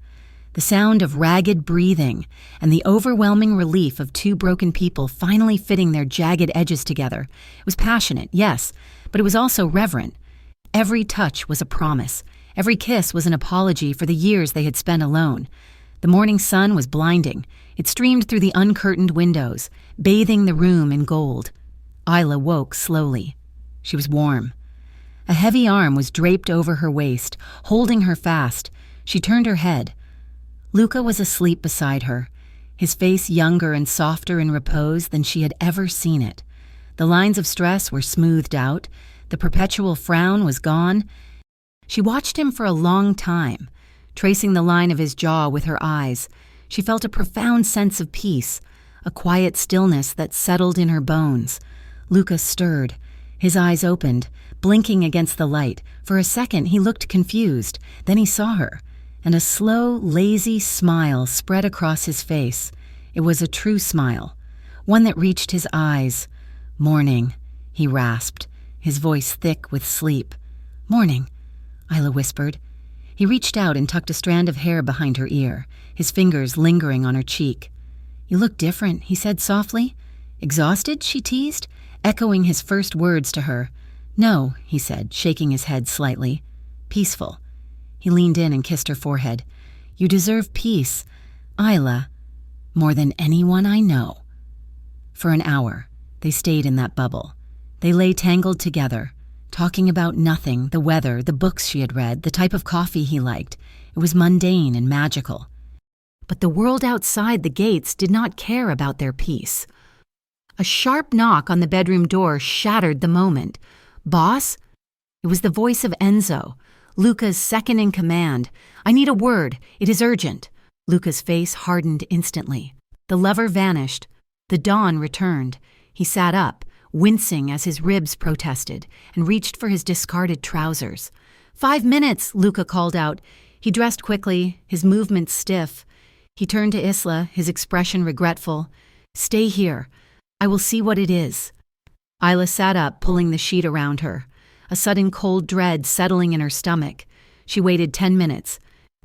the sound of ragged breathing, and the overwhelming relief of 2 broken people finally fitting their jagged edges together. It was passionate, yes, but it was also reverent. Every touch was a promise. Every kiss was an apology for the years they had spent alone. The morning sun was blinding. It streamed through the uncurtained windows, bathing the room in gold. Isla woke slowly. She was warm. A heavy arm was draped over her waist, holding her fast. She turned her head. Luca was asleep beside her, his face younger and softer in repose than she had ever seen it. The lines of stress were smoothed out. The perpetual frown was gone. She watched him for a long time, tracing the line of his jaw with her eyes. She felt a profound sense of peace, a quiet stillness that settled in her bones. Luca stirred. His eyes opened, blinking against the light. For a second, he looked confused. Then he saw her, and a slow, lazy smile spread across his face. It was a true smile, one that reached his eyes. "Morning," he rasped, his voice thick with sleep. "Morning," Isla whispered. He reached out and tucked a strand of hair behind her ear, his fingers lingering on her cheek. "You look different," he said softly. "Exhausted?" she teased, echoing his first words to her. "No," he said, shaking his head slightly. "Peaceful." He leaned in and kissed her forehead. "You deserve peace, Isla, more than anyone I know." For an hour, they stayed in that bubble. They lay tangled together, talking about nothing, the weather, the books she had read, the type of coffee he liked. It was mundane and magical. But the world outside the gates did not care about their peace. A sharp knock on the bedroom door shattered the moment. "Boss?" It was the voice of Enzo, Luca's second in command. "I need a word. It is urgent." Luca's face hardened instantly. The lover vanished. The dawn returned. He sat up, wincing as his ribs protested, and reached for his discarded trousers. "5 minutes," Luca called out. He dressed quickly, his movements stiff. He turned to Isla, his expression regretful. "Stay here. I will see what it is." Isla sat up, pulling the sheet around her, a sudden cold dread settling in her stomach. She waited 10 minutes,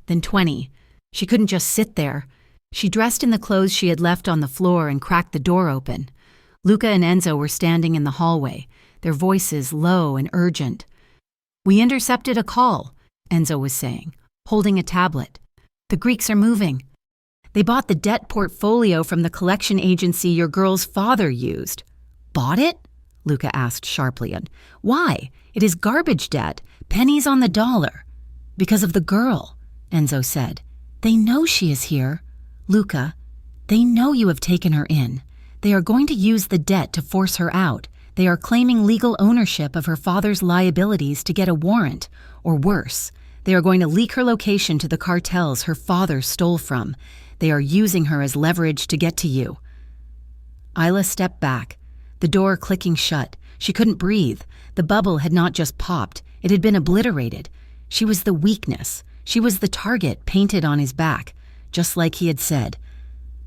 then 20. She couldn't just sit there. She dressed in the clothes she had left on the floor and cracked the door open. Luca and Enzo were standing in the hallway, their voices low and urgent. "We intercepted a call," Enzo was saying, holding a tablet. "The Greeks are moving. They bought the debt portfolio from the collection agency your girl's father used." "Bought it?" Luca asked sharply. "Why? It is garbage debt, pennies on the dollar." "Because of the girl," Enzo said. "They know she is here. Luca, they know you have taken her in. They are going to use the debt to force her out. They are claiming legal ownership of her father's liabilities to get a warrant, or worse. They are going to leak her location to the cartels her father stole from. They are using her as leverage to get to you." Isla stepped back, the door clicking shut. She couldn't breathe. The bubble had not just popped, it had been obliterated. She was the weakness. She was the target painted on his back, just like he had said.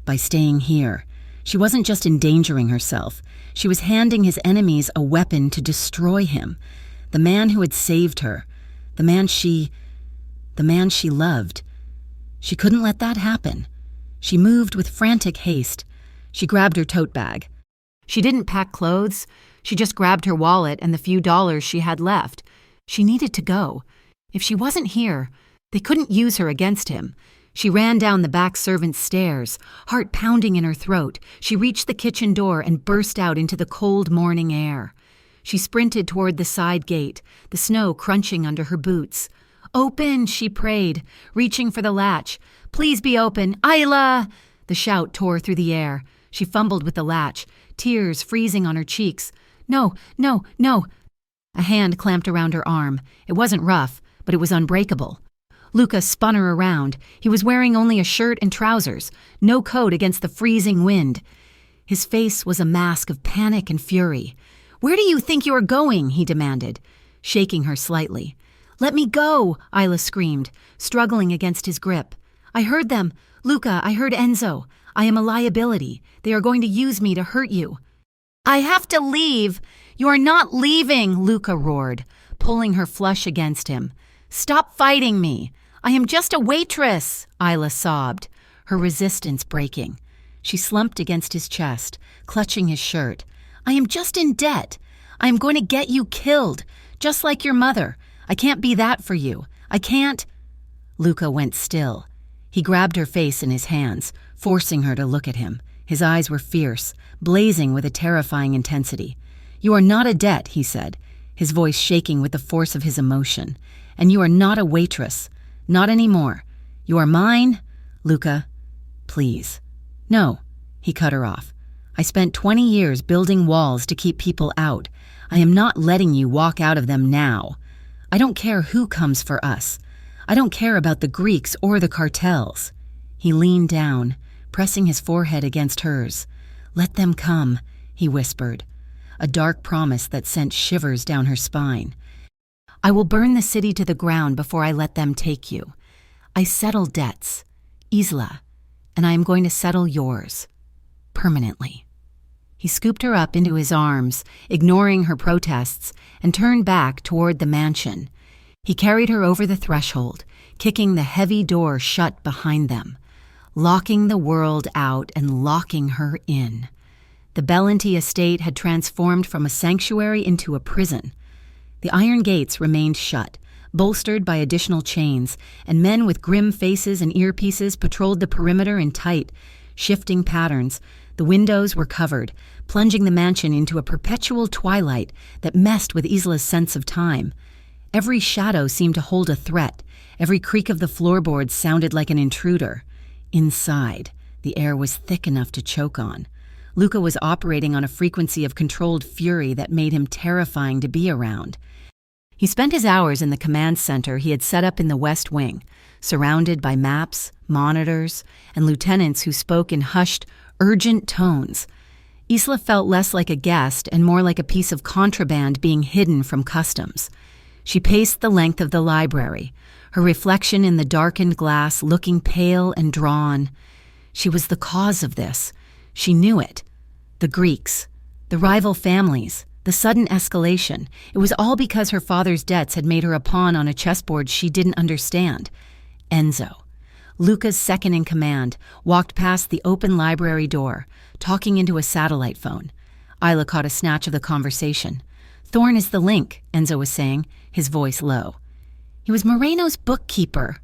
By staying here, she wasn't just endangering herself. She was handing his enemies a weapon to destroy him. The man who had saved her. The man she loved. She couldn't let that happen. She moved with frantic haste. She grabbed her tote bag. She didn't pack clothes. She just grabbed her wallet and the few dollars she had left. She needed to go. If she wasn't here, they couldn't use her against him. She ran down the back servant's stairs, heart pounding in her throat. She reached the kitchen door and burst out into the cold morning air. She sprinted toward the side gate, the snow crunching under her boots. "Open," she prayed, reaching for the latch. "Please be open, Isla!" The shout tore through the air. She fumbled with the latch, tears freezing on her cheeks. "No, no, no!" A hand clamped around her arm. It wasn't rough, but it was unbreakable. Luca spun her around. He was wearing only a shirt and trousers, no coat against the freezing wind. His face was a mask of panic and fury. "Where do you think you are going?" he demanded, shaking her slightly. "Let me go," Isla screamed, struggling against his grip. "I heard them. Luca, I heard Enzo. I am a liability. They are going to use me to hurt you." "I have to leave." "You are not leaving," Luca roared, pulling her flush against him. "Stop fighting me. I am just a waitress," Isla sobbed, her resistance breaking. She slumped against his chest, clutching his shirt. "I am just in debt. I am going to get you killed, just like your mother. I can't be that for you. I can't." Luca went still. He grabbed her face in his hands, forcing her to look at him. His eyes were fierce, blazing with a terrifying intensity. "You are not a debt," he said, his voice shaking with the force of his emotion. "And you are not a waitress. Not anymore. You are mine, Luca. Please." "No," he cut her off. "I spent 20 years building walls to keep people out. I am not letting you walk out of them now. I don't care who comes for us. I don't care about the Greeks or the cartels." He leaned down, pressing his forehead against hers. "Let them come," he whispered, a dark promise that sent shivers down her spine. "I will burn the city to the ground before I let them take you. I settle debts, Isla, and I am going to settle yours, permanently." He scooped her up into his arms, ignoring her protests, and turned back toward the mansion. He carried her over the threshold, kicking the heavy door shut behind them, locking the world out and locking her in. The Bellanti estate had transformed from a sanctuary into a prison. The iron gates remained shut, bolstered by additional chains, and men with grim faces and earpieces patrolled the perimeter in tight, shifting patterns. The windows were covered, plunging the mansion into a perpetual twilight that messed with Isla's sense of time. Every shadow seemed to hold a threat. Every creak of the floorboards sounded like an intruder. Inside, the air was thick enough to choke on. Luca was operating on a frequency of controlled fury that made him terrifying to be around. He spent his hours in the command center he had set up in the West Wing, surrounded by maps, monitors, and lieutenants who spoke in hushed, urgent tones. Isla felt less like a guest and more like a piece of contraband being hidden from customs. She paced the length of the library, her reflection in the darkened glass looking pale and drawn. She was the cause of this. She knew it. The Greeks, the rival families, the sudden escalation. It was all because her father's debts had made her a pawn on a chessboard she didn't understand. Enzo, Luca's second-in-command, walked past the open library door, talking into a satellite phone. Isla caught a snatch of the conversation. "Thorne is the link," Enzo was saying, his voice low. "He was Moreno's bookkeeper.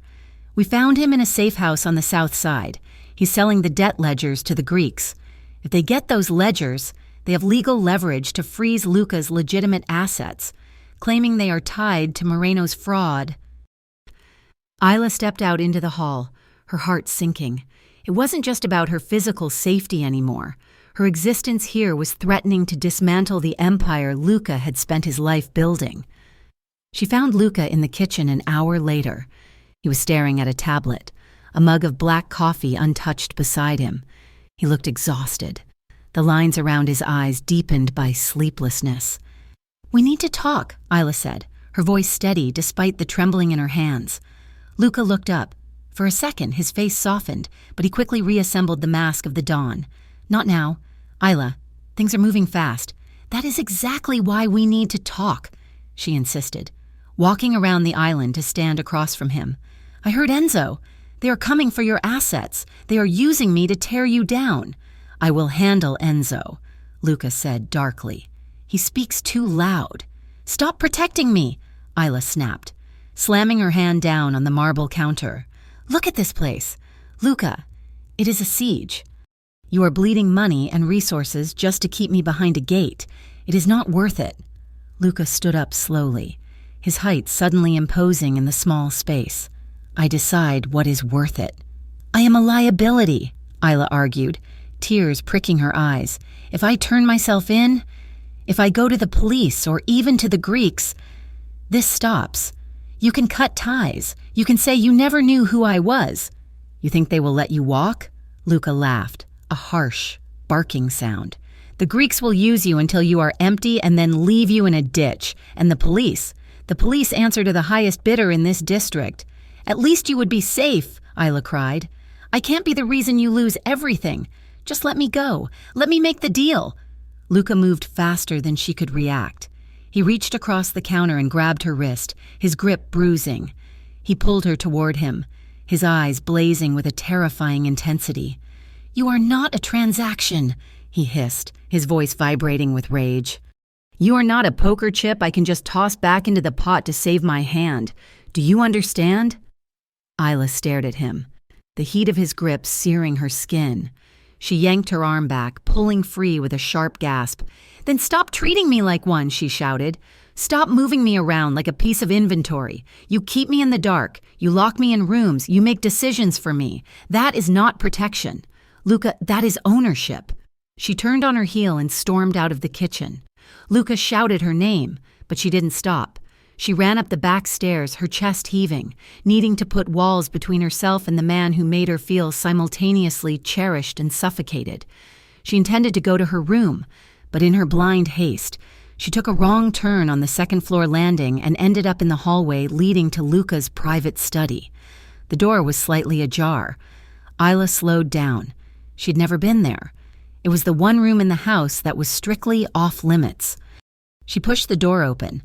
We found him in a safe house on the south side. He's selling the debt ledgers to the Greeks. If they get those ledgers, they have legal leverage to freeze Luca's legitimate assets, claiming they are tied to Moreno's fraud." Isla stepped out into the hall, her heart sinking. It wasn't just about her physical safety anymore. Her existence here was threatening to dismantle the empire Luca had spent his life building. She found Luca in the kitchen an hour later. He was staring at a tablet, a mug of black coffee untouched beside him. He looked exhausted, the lines around his eyes deepened by sleeplessness. "We need to talk," Isla said, her voice steady despite the trembling in her hands. Luca looked up. For a second, his face softened, but he quickly reassembled the mask of the dawn. "Not now. Isla, things are moving fast. That is exactly why we need to talk," she insisted, walking around the island to stand across from him. "I heard Enzo. They are coming for your assets. They are using me to tear you down." "I will handle Enzo," Luca said darkly. "He speaks too loud." "Stop protecting me," Isla snapped, slamming her hand down on the marble counter. "Look at this place. Luca, it is a siege. You are bleeding money and resources just to keep me behind a gate. It is not worth it." Luca stood up slowly, his height suddenly imposing in the small space. "I decide what is worth it." "I am a liability," Isla argued, tears pricking her eyes. "If I turn myself in, if I go to the police or even to the Greeks, this stops. You can cut ties. You can say you never knew who I was." "You think they will let you walk?" Luca laughed, a harsh, barking sound. "The Greeks will use you until you are empty and then leave you in a ditch. And the police answer to the highest bidder in this district. At least you would be safe," Isla cried. "I can't be the reason you lose everything. Just let me go. Let me make the deal." Luca moved faster than she could react. He reached across the counter and grabbed her wrist, his grip bruising. He pulled her toward him, his eyes blazing with a terrifying intensity. "You are not a transaction," he hissed, his voice vibrating with rage. "You are not a poker chip I can just toss back into the pot to save my hand. Do you understand?" Isla stared at him, the heat of his grip searing her skin. She yanked her arm back, pulling free with a sharp gasp. "Then stop treating me like one," she shouted. "Stop moving me around like a piece of inventory. You keep me in the dark. You lock me in rooms. You make decisions for me. That is not protection. Luca, that is ownership." She turned on her heel and stormed out of the kitchen. Luca shouted her name, but she didn't stop. She ran up the back stairs, her chest heaving, needing to put walls between herself and the man who made her feel simultaneously cherished and suffocated. She intended to go to her room, but in her blind haste, she took a wrong turn on the second-floor landing and ended up in the hallway leading to Luca's private study. The door was slightly ajar. Isla slowed down. She'd never been there. It was the one room in the house that was strictly off-limits. She pushed the door open.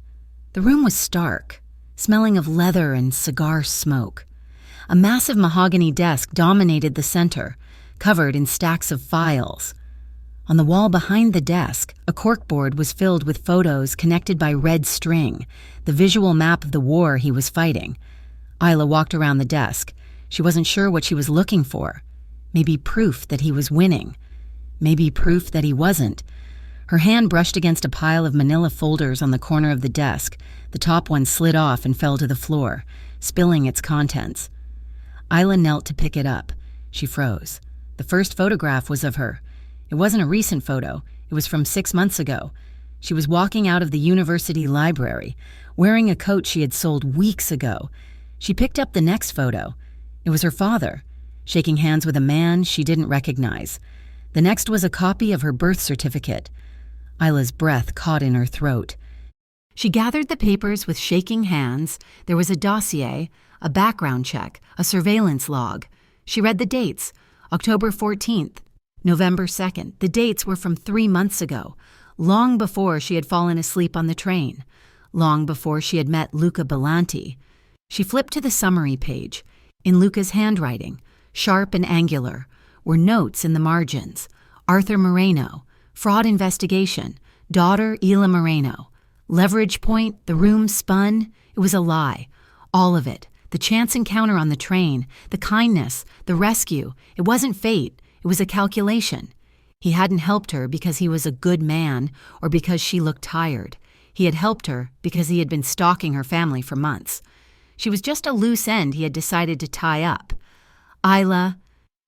The room was stark, smelling of leather and cigar smoke. A massive mahogany desk dominated the center, covered in stacks of files. On the wall behind the desk, a corkboard was filled with photos connected by red string, the visual map of the war he was fighting. Isla walked around the desk. She wasn't sure what she was looking for. Maybe proof that he was winning. Maybe proof that he wasn't. Her hand brushed against a pile of manila folders on the corner of the desk. The top one slid off and fell to the floor, spilling its contents. Isla knelt to pick it up. She froze. The first photograph was of her. It wasn't a recent photo. It was from 6 months ago. She was walking out of the university library, wearing a coat she had sold weeks ago. She picked up the next photo. It was her father, shaking hands with a man she didn't recognize. The next was a copy of her birth certificate. Isla's breath caught in her throat. She gathered the papers with shaking hands. There was a dossier, a background check, a surveillance log. She read the dates, October 14th, November 2nd. The dates were from 3 months ago, long before she had fallen asleep on the train, long before she had met Luca Belanti. She flipped to the summary page. In Luca's handwriting, sharp and angular, were notes in the margins. Arthur Moreno, fraud investigation, daughter Ila Moreno. Leverage point, the room spun. It was a lie. All of it. The chance encounter on the train, the kindness, the rescue. It wasn't fate. It was a calculation. He hadn't helped her because he was a good man or because she looked tired. He had helped her because he had been stalking her family for months. She was just a loose end he had decided to tie up. Isla.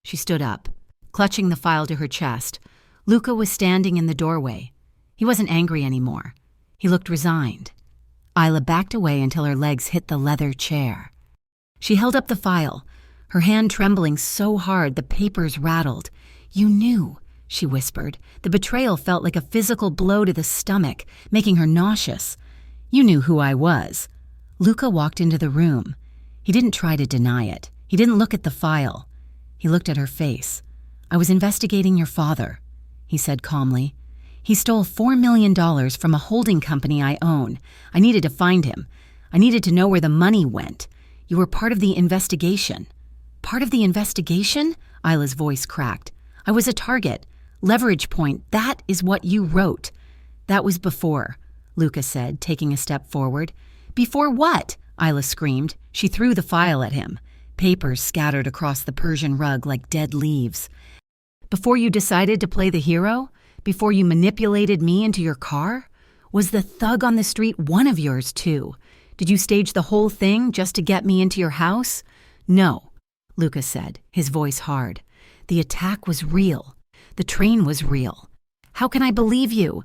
She stood up, clutching the file to her chest. Luca was standing in the doorway. He wasn't angry anymore. He looked resigned. Isla backed away until her legs hit the leather chair. She held up the file, her hand trembling so hard the papers rattled. "You knew," she whispered. The betrayal felt like a physical blow to the stomach, making her nauseous. "You knew who I was." Luca walked into the room. He didn't try to deny it. He didn't look at the file. He looked at her face. "I was investigating your father," he said calmly. "He stole $4 million from a holding company I own. I needed to find him. I needed to know where the money went. You were part of the investigation." "Part of the investigation?" Isla's voice cracked. "I was a target. Leverage point. That is what you wrote." "That was before," Luca said, taking a step forward. "Before what?" Isla screamed. She threw the file at him. Papers scattered across the Persian rug like dead leaves. "Before you decided to play the hero? Before you manipulated me into your car? Was the thug on the street one of yours, too? Did you stage the whole thing just to get me into your house?" "No," Luca said, his voice hard. "The attack was real. The train was real. How can I believe you?"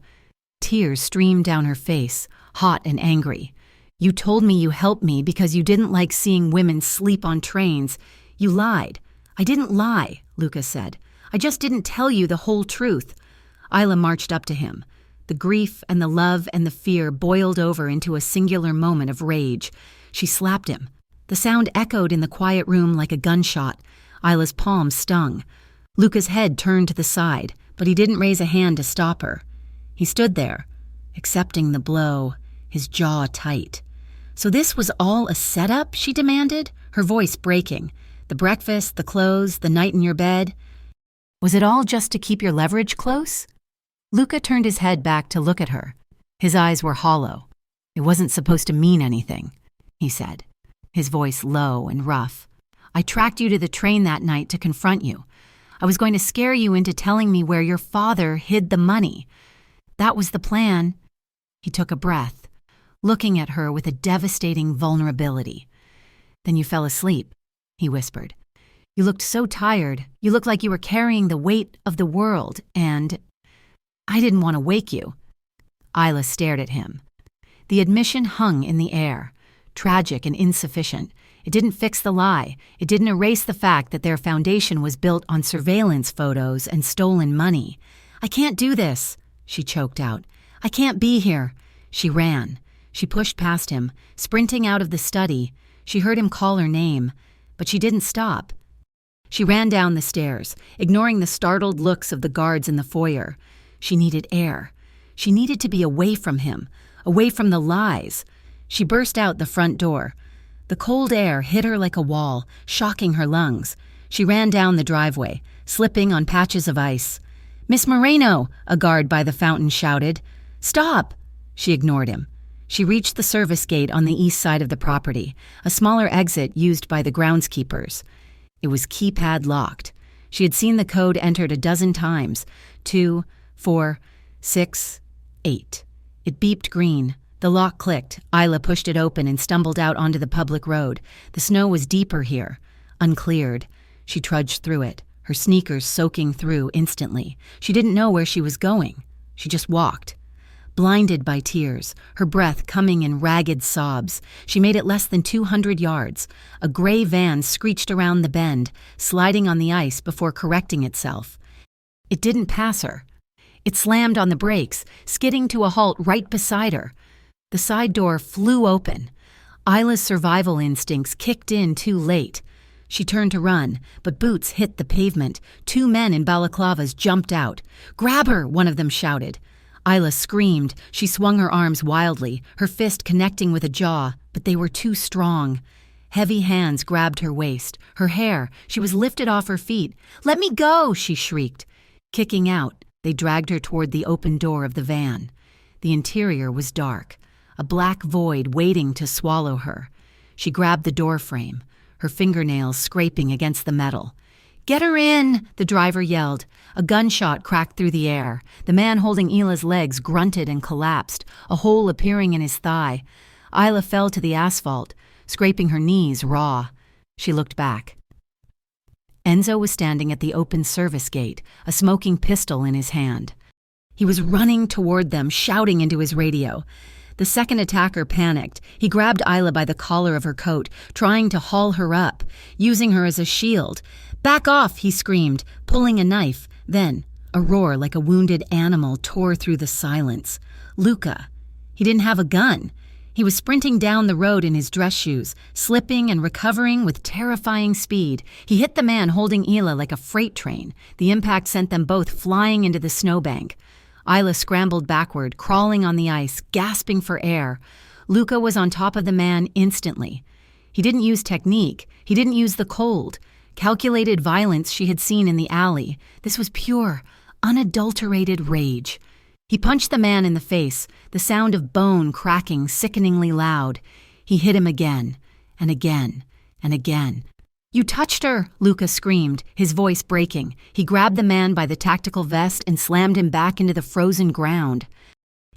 Tears streamed down her face, hot and angry. "You told me you helped me because you didn't like seeing women sleep on trains. You lied." "I didn't lie," Luca said. "I just didn't tell you the whole truth." Isla marched up to him. The grief and the love and the fear boiled over into a singular moment of rage. She slapped him. The sound echoed in the quiet room like a gunshot. Isla's palm stung. Luca's head turned to the side, but he didn't raise a hand to stop her. He stood there, accepting the blow, his jaw tight. "So this was all a setup?" she demanded, her voice breaking. "The breakfast, the clothes, the night in your bed. Was it all just to keep your leverage close?" Luca turned his head back to look at her. His eyes were hollow. "It wasn't supposed to mean anything," he said, his voice low and rough. "I tracked you to the train that night to confront you. I was going to scare you into telling me where your father hid the money. That was the plan." He took a breath, looking at her with a devastating vulnerability. "Then you fell asleep," he whispered. "You looked so tired. You looked like you were carrying the weight of the world, and I didn't want to wake you." Isla stared at him. The admission hung in the air, tragic and insufficient. It didn't fix the lie. It didn't erase the fact that their foundation was built on surveillance photos and stolen money. "I can't do this," she choked out. "I can't be here." She ran. She pushed past him, sprinting out of the study. She heard him call her name, but she didn't stop. She ran down the stairs, ignoring the startled looks of the guards in the foyer. She needed air. She needed to be away from him, away from the lies. She burst out the front door. The cold air hit her like a wall, shocking her lungs. She ran down the driveway, slipping on patches of ice. "Miss Moreno," a guard by the fountain shouted. "Stop!" She ignored him. She reached the service gate on the east side of the property, a smaller exit used by the groundskeepers. It was keypad locked. She had seen the code entered a dozen times. 2, 4, 6, 8. It beeped green. The lock clicked. Isla pushed it open and stumbled out onto the public road. The snow was deeper here, uncleared. She trudged through it, her sneakers soaking through instantly. She didn't know where she was going. She just walked. Blinded by tears, her breath coming in ragged sobs, she made it less than 200 yards. A gray van screeched around the bend, sliding on the ice before correcting itself. It didn't pass her. It slammed on the brakes, skidding to a halt right beside her. The side door flew open. Isla's survival instincts kicked in too late. She turned to run, but boots hit the pavement. 2 men in balaclavas jumped out. "Grab her!" one of them shouted. Isla screamed. She swung her arms wildly, her fist connecting with a jaw, but they were too strong. Heavy hands grabbed her waist, her hair. She was lifted off her feet. "Let me go!" she shrieked. Kicking out, they dragged her toward the open door of the van. The interior was dark, a black void waiting to swallow her. She grabbed the door frame, her fingernails scraping against the metal. "Get her in!" the driver yelled. A gunshot cracked through the air. The man holding Ila's legs grunted and collapsed, a hole appearing in his thigh. Isla fell to the asphalt, scraping her knees raw. She looked back. Enzo was standing at the open service gate, a smoking pistol in his hand. He was running toward them, shouting into his radio. The second attacker panicked. He grabbed Isla by the collar of her coat, trying to haul her up, using her as a shield. "Back off!" he screamed, pulling a knife. Then, a roar like a wounded animal tore through the silence. Luca. He didn't have a gun. He was sprinting down the road in his dress shoes, slipping and recovering with terrifying speed. He hit the man holding Isla like a freight train. The impact sent them both flying into the snowbank. Isla scrambled backward, crawling on the ice, gasping for air. Luca was on top of the man instantly. He didn't use technique. He didn't use the cold. Calculated violence she had seen in the alley. This was pure, unadulterated rage. He punched the man in the face, the sound of bone cracking sickeningly loud. He hit him again, and again, and again. "You touched her!" Luca screamed, his voice breaking. He grabbed the man by the tactical vest and slammed him back into the frozen ground.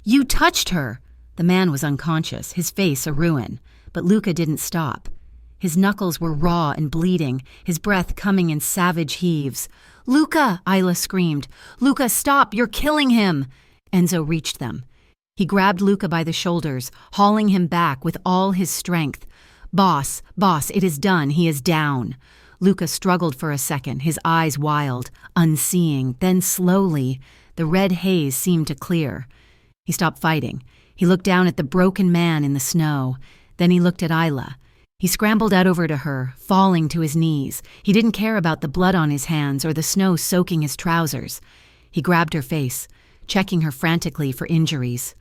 "You touched her!" The man was unconscious, his face a ruin. But Luca didn't stop. His knuckles were raw and bleeding, his breath coming in savage heaves. "Luca!" Isla screamed. "Luca, stop! You're killing him!" Enzo reached them. He grabbed Luca by the shoulders, hauling him back with all his strength. Boss, it is done. He is down." Luca struggled for a second, his eyes wild, unseeing. Then slowly, the red haze seemed to clear. He stopped fighting. He looked down at the broken man in the snow. Then he looked at Isla. He scrambled out over to her, falling to his knees. He didn't care about the blood on his hands or the snow soaking his trousers. He grabbed her face, checking her frantically for injuries.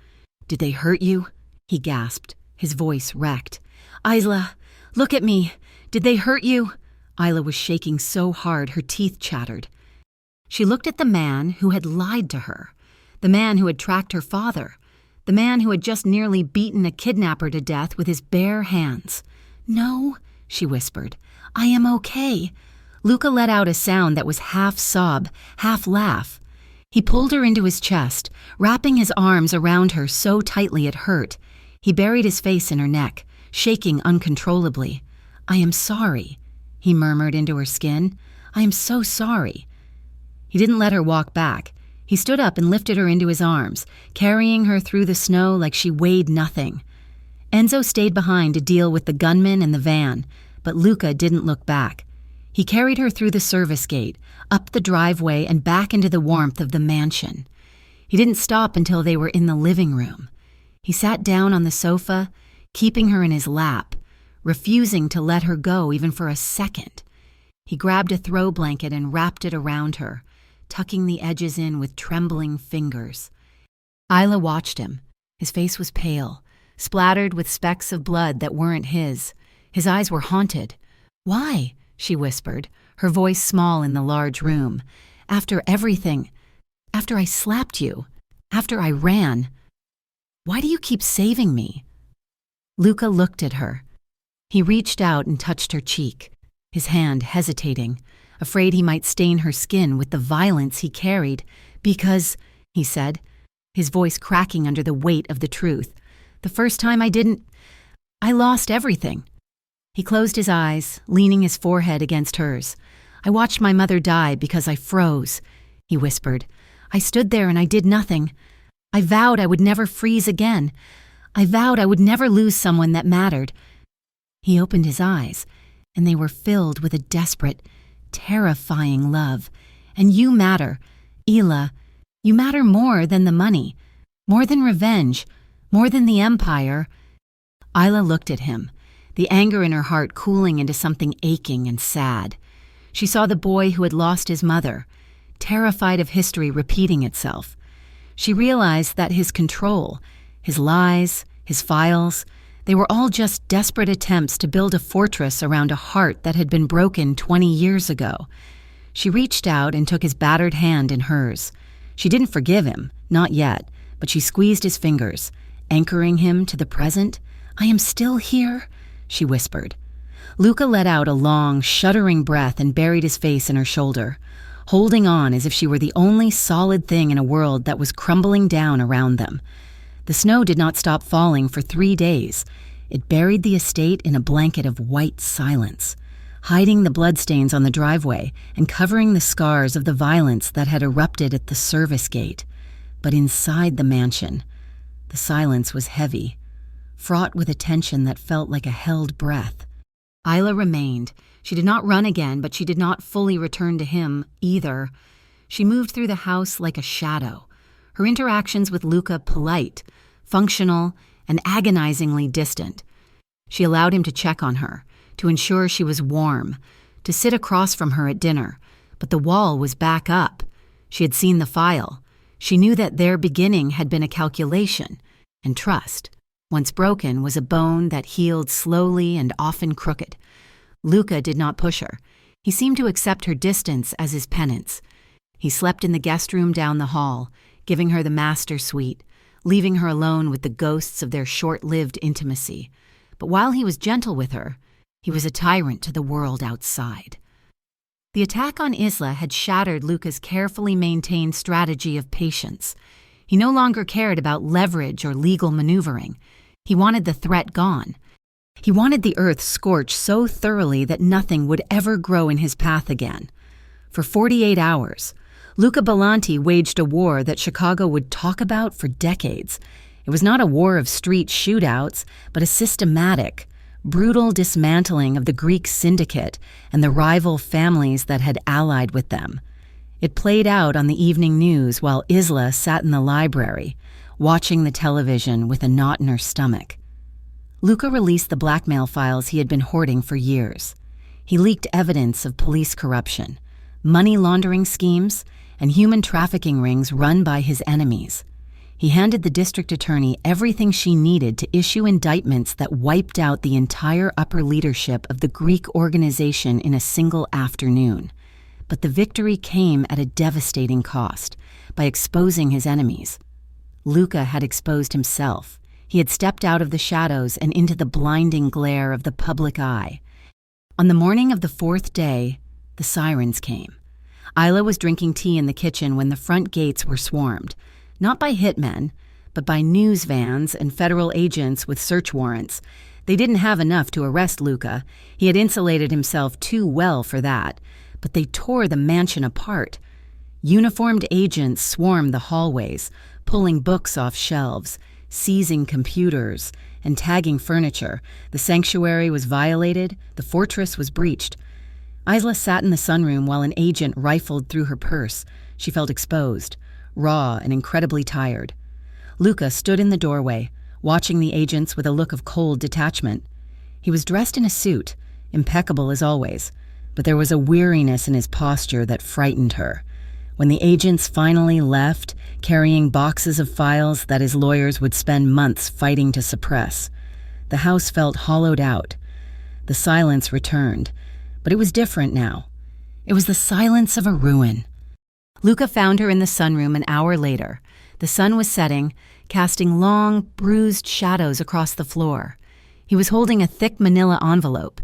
"Did they hurt you?" he gasped, his voice wrecked. "Isla, look at me. Did they hurt you?" Isla was shaking so hard her teeth chattered. She looked at the man who had lied to her, the man who had tracked her father, the man who had just nearly beaten a kidnapper to death with his bare hands. "No," she whispered. "I am okay." Luca let out a sound that was half sob, half laugh. He pulled her into his chest, wrapping his arms around her so tightly it hurt. He buried his face in her neck, shaking uncontrollably. "I am sorry," he murmured into her skin. "I am so sorry." He didn't let her walk back. He stood up and lifted her into his arms, carrying her through the snow like she weighed nothing. Enzo stayed behind to deal with the gunman and the van, but Luca didn't look back. He carried her through the service gate, up the driveway and back into the warmth of the mansion. He didn't stop until they were in the living room. He sat down on the sofa, keeping her in his lap, refusing to let her go even for a second. He grabbed a throw blanket and wrapped it around her, tucking the edges in with trembling fingers. Isla watched him. His face was pale, splattered with specks of blood that weren't his. His eyes were haunted. "Why?" she whispered, her voice small in the large room. "After everything. After I slapped you. After I ran. Why do you keep saving me?" Luca looked at her. He reached out and touched her cheek, his hand hesitating, afraid he might stain her skin with the violence he carried. "Because," he said, his voice cracking under the weight of the truth, "the first time I lost everything." He closed his eyes, leaning his forehead against hers. "I watched my mother die because I froze," he whispered. "I stood there and I did nothing. I vowed I would never freeze again. I vowed I would never lose someone that mattered." He opened his eyes, and they were filled with a desperate, terrifying love. "And you matter, Hila. You matter more than the money, more than revenge, more than the empire." Hila looked at him, the anger in her heart cooling into something aching and sad. She saw the boy who had lost his mother, terrified of history repeating itself. She realized that his control, his lies, his files, they were all just desperate attempts to build a fortress around a heart that had been broken 20 years ago. She reached out and took his battered hand in hers. She didn't forgive him, not yet, but she squeezed his fingers, anchoring him to the present. "I am still here," she whispered. Luca let out a long, shuddering breath and buried his face in her shoulder, holding on as if she were the only solid thing in a world that was crumbling down around them. The snow did not stop falling for 3 days. It buried the estate in a blanket of white silence, hiding the bloodstains on the driveway and covering the scars of the violence that had erupted at the service gate. But inside the mansion, the silence was heavy, fraught with a tension that felt like a held breath. Hila remained. She did not run again, but she did not fully return to him either. She moved through the house like a shadow, her interactions with Luca polite, functional, and agonizingly distant. She allowed him to check on her, to ensure she was warm, to sit across from her at dinner, but the wall was back up. She had seen the file. She knew that their beginning had been a calculation, and trust, once broken, was a bone that healed slowly and often crooked. Luca did not push her. He seemed to accept her distance as his penance. He slept in the guest room down the hall, giving her the master suite, leaving her alone with the ghosts of their short-lived intimacy. But while he was gentle with her, he was a tyrant to the world outside. The attack on Isla had shattered Luca's carefully maintained strategy of patience. He no longer cared about leverage or legal maneuvering. He wanted the threat gone. He wanted the earth scorched so thoroughly that nothing would ever grow in his path again. For 48 hours, Luca Belanti waged a war that Chicago would talk about for decades. It was not a war of street shootouts, but a systematic, brutal dismantling of the Greek syndicate and the rival families that had allied with them. It played out on the evening news while Isla sat in the library, watching the television with a knot in her stomach. Luca released the blackmail files he had been hoarding for years. He leaked evidence of police corruption, money laundering schemes, and human trafficking rings run by his enemies. He handed the district attorney everything she needed to issue indictments that wiped out the entire upper leadership of the Greek organization in a single afternoon. But the victory came at a devastating cost, by exposing his enemies. Luca had exposed himself. He had stepped out of the shadows and into the blinding glare of the public eye. On the morning of the 4th day, the sirens came. Isla was drinking tea in the kitchen when the front gates were swarmed, not by hitmen, but by news vans and federal agents with search warrants. They didn't have enough to arrest Luca. He had insulated himself too well for that, but they tore the mansion apart. Uniformed agents swarmed the hallways, pulling books off shelves, seizing computers, and tagging furniture. The sanctuary was violated. The fortress was breached. Isla sat in the sunroom while an agent rifled through her purse. She felt exposed, raw and incredibly tired. Luca stood in the doorway, watching the agents with a look of cold detachment. He was dressed in a suit, impeccable as always, but there was a weariness in his posture that frightened her. When the agents finally left, carrying boxes of files that his lawyers would spend months fighting to suppress, the house felt hollowed out. The silence returned, but it was different now. It was the silence of a ruin. Luca found her in the sunroom an hour later. The sun was setting, casting long, bruised shadows across the floor. He was holding a thick manila envelope.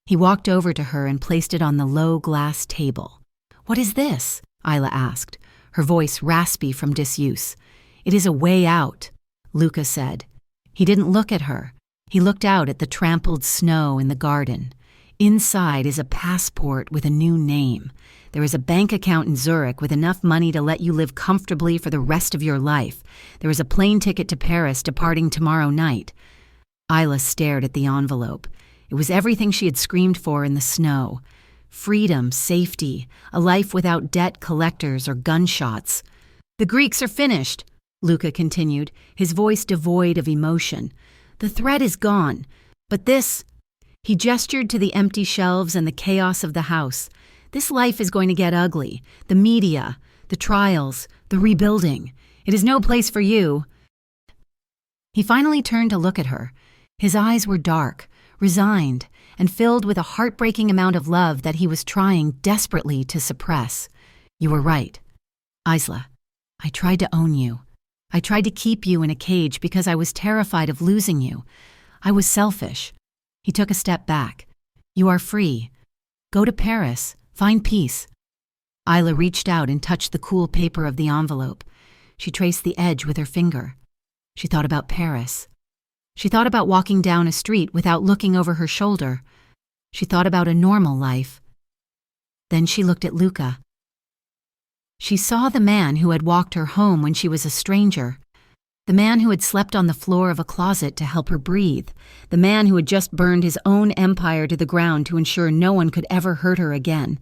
He walked over to her and placed it on the low glass table. "What is this?" Isla asked, her voice raspy from disuse. "It is a way out," Luca said. He didn't look at her. He looked out at the trampled snow in the garden. Inside is a passport with a new name. There is a bank account in Zurich with enough money to let you live comfortably for the rest of your life. There is a plane ticket to Paris departing tomorrow night. Isla stared at the envelope. It was everything she had screamed for in the snow. Freedom, safety, a life without debt collectors or gunshots. "The Greeks are finished," Luca continued, his voice devoid of emotion. "The threat is gone, but this—" He gestured to the empty shelves and the chaos of the house. "This life is going to get ugly. The media, the trials, the rebuilding. It is no place for you." He finally turned to look at her. His eyes were dark, resigned, and filled with a heartbreaking amount of love that he was trying desperately to suppress. "You were right. Isla, I tried to own you. I tried to keep you in a cage because I was terrified of losing you. I was selfish." He took a step back. "You are free. Go to Paris. Find peace." Isla reached out and touched the cool paper of the envelope. She traced the edge with her finger. She thought about Paris. She thought about walking down a street without looking over her shoulder. She thought about a normal life. Then she looked at Luca. She saw the man who had walked her home when she was a stranger, the man who had slept on the floor of a closet to help her breathe, the man who had just burned his own empire to the ground to ensure no one could ever hurt her again.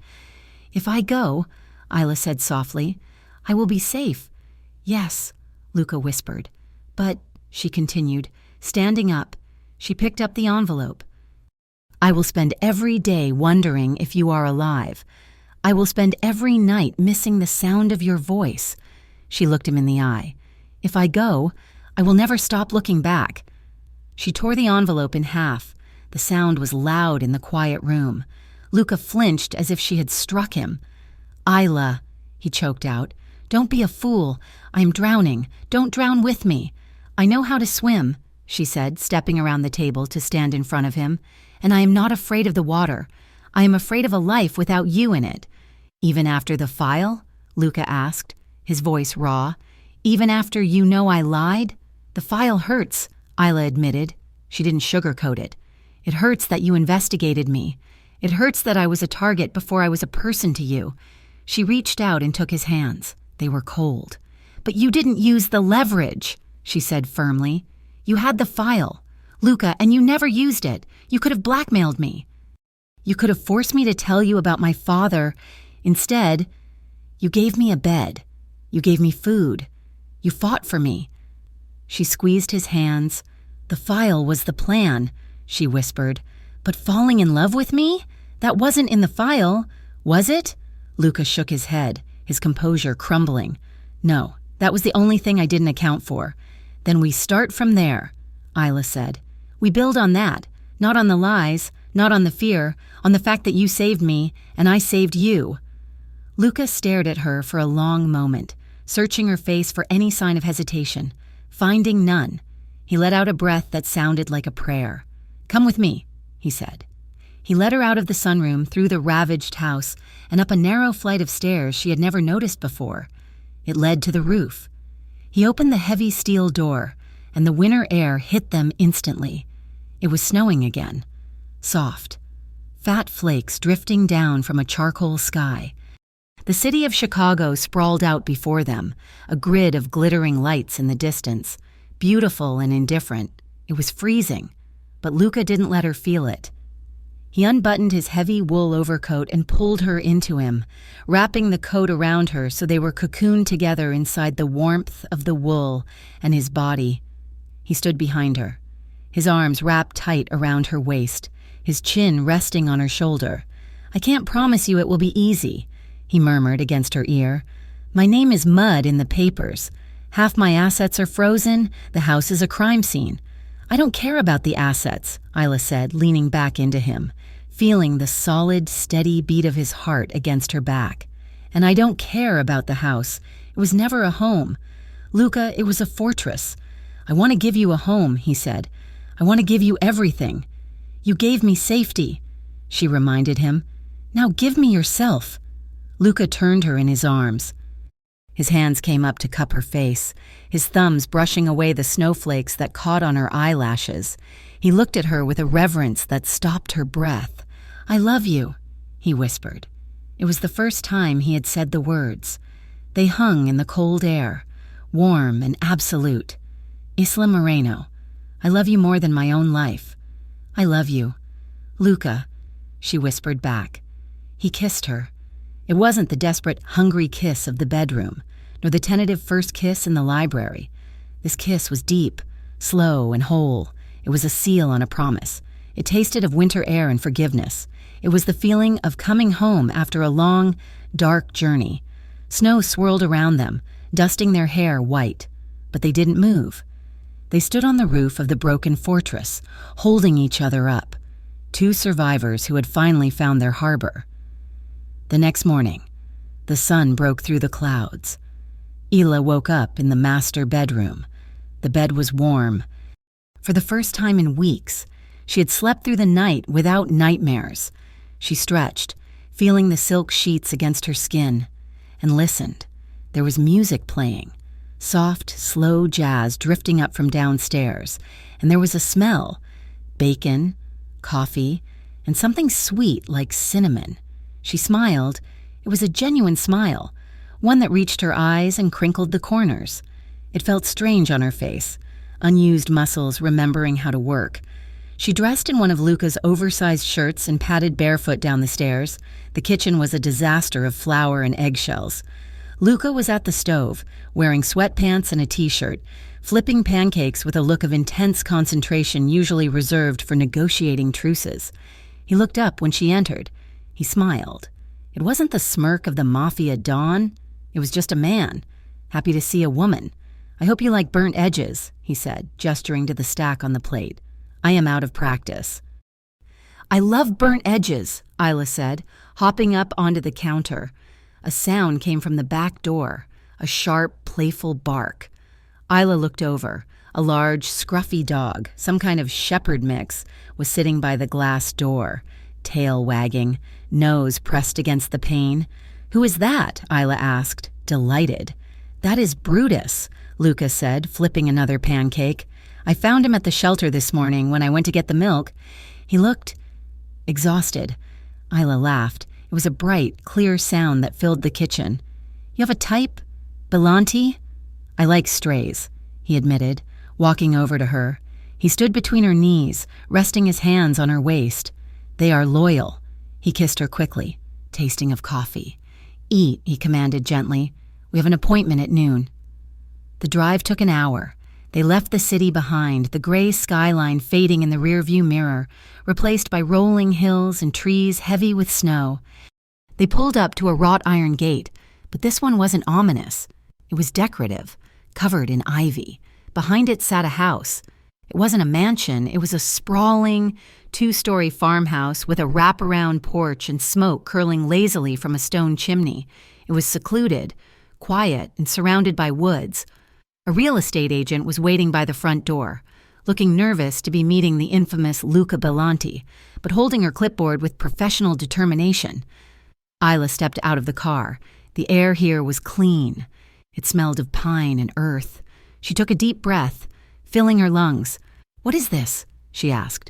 "If I go," Isla said softly, "I will be safe." "Yes," Luca whispered. "But," she continued, standing up, she picked up the envelope. "I will spend every day wondering if you are alive. I will spend every night missing the sound of your voice." She looked him in the eye. "If I go, I will never stop looking back." She tore the envelope in half. The sound was loud in the quiet room. Luca flinched as if she had struck him. "Isla," he choked out, "don't be a fool. I am drowning. Don't drown with me." "I know how to swim," she said, stepping around the table to stand in front of him, "and I am not afraid of the water. I am afraid of a life without you in it." "Even after the file?" Luca asked, his voice raw. "Even after you know I lied?" "The file hurts," Isla admitted. She didn't sugarcoat it. "It hurts that you investigated me. It hurts that I was a target before I was a person to you." She reached out and took his hands. They were cold. "But you didn't use the leverage," she said firmly. "You had the file, Luca, and you never used it. You could have blackmailed me. You could have forced me to tell you about my father. Instead, you gave me a bed. You gave me food. You fought for me." She squeezed his hands. "The file was the plan," she whispered. "But falling in love with me? That wasn't in the file, was it?" Luca shook his head, his composure crumbling. "No, that was the only thing I didn't account for." "Then we start from there," Isla said. "We build on that, not on the lies, not on the fear, on the fact that you saved me and I saved you." Luca stared at her for a long moment, searching her face for any sign of hesitation. Finding none, he let out a breath that sounded like a prayer. "Come with me," he said. He led her out of the sunroom, through the ravaged house, and up a narrow flight of stairs she had never noticed before. It led to the roof. He opened the heavy steel door, and the winter air hit them instantly. It was snowing again. Soft. Fat flakes drifting down from a charcoal sky. The city of Chicago sprawled out before them, a grid of glittering lights in the distance, beautiful and indifferent. It was freezing, but Luca didn't let her feel it. He unbuttoned his heavy wool overcoat and pulled her into him, wrapping the coat around her so they were cocooned together inside the warmth of the wool and his body. He stood behind her, his arms wrapped tight around her waist, his chin resting on her shoulder. "I can't promise you it will be easy," he murmured against her ear, My name is mud in the papers. Half my assets are frozen. The house is a crime scene. I don't care about the assets, Isla said, leaning back into him, feeling the solid, steady beat of his heart against her back. And I don't care about the house. It was never a home. Luca, it was a fortress. I want to give you a home, he said. I want to give you everything. You gave me safety, she reminded him. Now give me yourself. Luca turned her in his arms. His hands came up to cup her face, his thumbs brushing away the snowflakes that caught on her eyelashes. He looked at her with a reverence that stopped her breath. I love you, he whispered. It was the first time he had said the words. They hung in the cold air, warm and absolute. Isla Moreno, I love you more than my own life. I love you. Luca, she whispered back. He kissed her. It wasn't the desperate, hungry kiss of the bedroom, nor the tentative first kiss in the library. This kiss was deep, slow, and whole. It was a seal on a promise. It tasted of winter air and forgiveness. It was the feeling of coming home after a long, dark journey. Snow swirled around them, dusting their hair white, but they didn't move. They stood on the roof of the broken fortress, holding each other up, two survivors who had finally found their harbor. The next morning, the sun broke through the clouds. Isla woke up in the master bedroom. The bed was warm. For the first time in weeks, she had slept through the night without nightmares. She stretched, feeling the silk sheets against her skin, and listened. There was music playing, soft, slow jazz drifting up from downstairs, and there was a smell, bacon, coffee, and something sweet like cinnamon. She smiled. It was a genuine smile, one that reached her eyes and crinkled the corners. It felt strange on her face, unused muscles remembering how to work. She dressed in one of Luca's oversized shirts and padded barefoot down the stairs. The kitchen was a disaster of flour and eggshells. Luca was at the stove, wearing sweatpants and a t-shirt, flipping pancakes with a look of intense concentration usually reserved for negotiating truces. He looked up when she entered. He smiled. It wasn't the smirk of the Mafia Don. It was just a man, happy to see a woman. I hope you like burnt edges, he said, gesturing to the stack on the plate. I am out of practice. I love burnt edges, Isla said, hopping up onto the counter. A sound came from the back door, a sharp, playful bark. Isla looked over. A large, scruffy dog, some kind of shepherd mix, was sitting by the glass door, tail wagging, nose pressed against the pane. Who is that? Isla asked, delighted. That is Brutus, Luca said, flipping another pancake. I found him at the shelter this morning when I went to get the milk. He looked exhausted. Isla laughed. It was a bright, clear sound that filled the kitchen. You have a type? Belanti? I like strays, he admitted, walking over to her. He stood between her knees, resting his hands on her waist. They are loyal. He kissed her quickly, tasting of coffee. Eat, he commanded gently. We have an appointment at noon. The drive took an hour. They left the city behind, the gray skyline fading in the rearview mirror, replaced by rolling hills and trees heavy with snow. They pulled up to a wrought iron gate, but this one wasn't ominous. It was decorative, covered in ivy. Behind it sat a house. It wasn't a mansion, it was a sprawling, two-story farmhouse with a wraparound porch and smoke curling lazily from a stone chimney. It was secluded, quiet, and surrounded by woods. A real estate agent was waiting by the front door, looking nervous to be meeting the infamous Luca Belanti, but holding her clipboard with professional determination. Isla stepped out of the car. The air here was clean. It smelled of pine and earth. She took a deep breath, filling her lungs. What is this? She asked.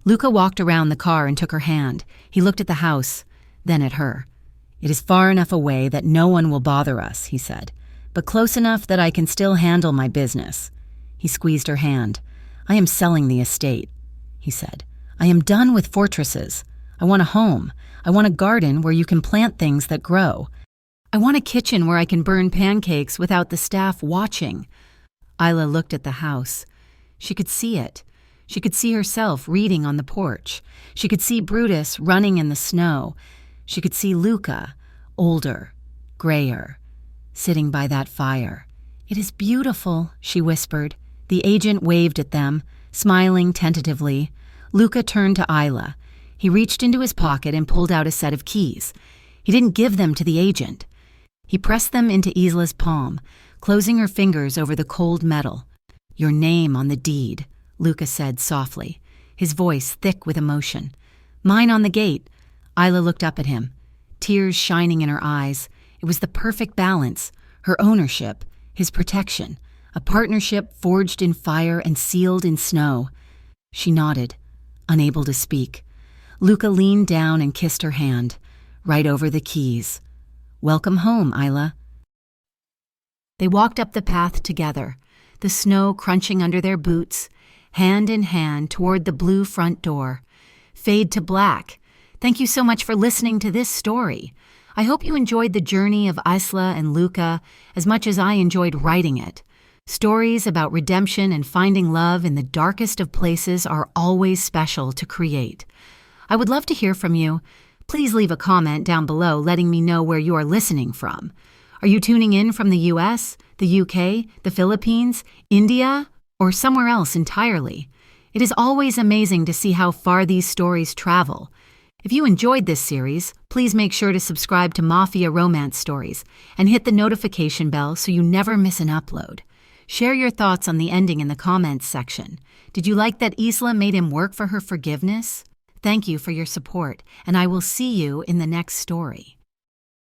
Luca walked around the car and took her hand. He looked at the house, then at her. It is far enough away that no one will bother us, he said, but close enough that I can still handle my business. He squeezed her hand. I am selling the estate, he said. I am done with fortresses. I want a home. I want a garden where you can plant things that grow. I want a kitchen where I can burn pancakes without the staff watching. Isla looked at the house. She could see it. She could see herself reading on the porch. She could see Brutus running in the snow. She could see Luca, older, grayer. sitting by that fire. "It is beautiful," she whispered. The agent waved at them, smiling tentatively. Luca turned to Isla. He reached into his pocket and pulled out a set of keys. He didn't give them to the agent. He pressed them into Isla's palm, closing her fingers over the cold metal. "Your name on the deed," Luca said softly, his voice thick with emotion. "Mine on the gate." Isla looked up at him, tears shining in her eyes. It was the perfect balance, her ownership, his protection, a partnership forged in fire and sealed in snow. She nodded, unable to speak. Luca leaned down and kissed her hand, right over the keys. "Welcome home, Isla." They walked up the path together, the snow crunching under their boots, hand in hand toward the blue front door. Fade to black. Thank you so much for listening to this story. I hope you enjoyed the journey of Isla and Luca as much as I enjoyed writing it. Stories about redemption and finding love in the darkest of places are always special to create. I would love to hear from you. Please leave a comment down below letting me know where you are listening from. Are you tuning in from the US, the UK, the Philippines, India, or somewhere else entirely? It is always amazing to see how far these stories travel. If you enjoyed this series, please make sure to subscribe to Mafia Romance Stories and hit the notification bell so you never miss an upload. Share your thoughts on the ending in the comments section. Did you like that Isla made him work for her forgiveness? Thank you for your support, and I will see you in the next story.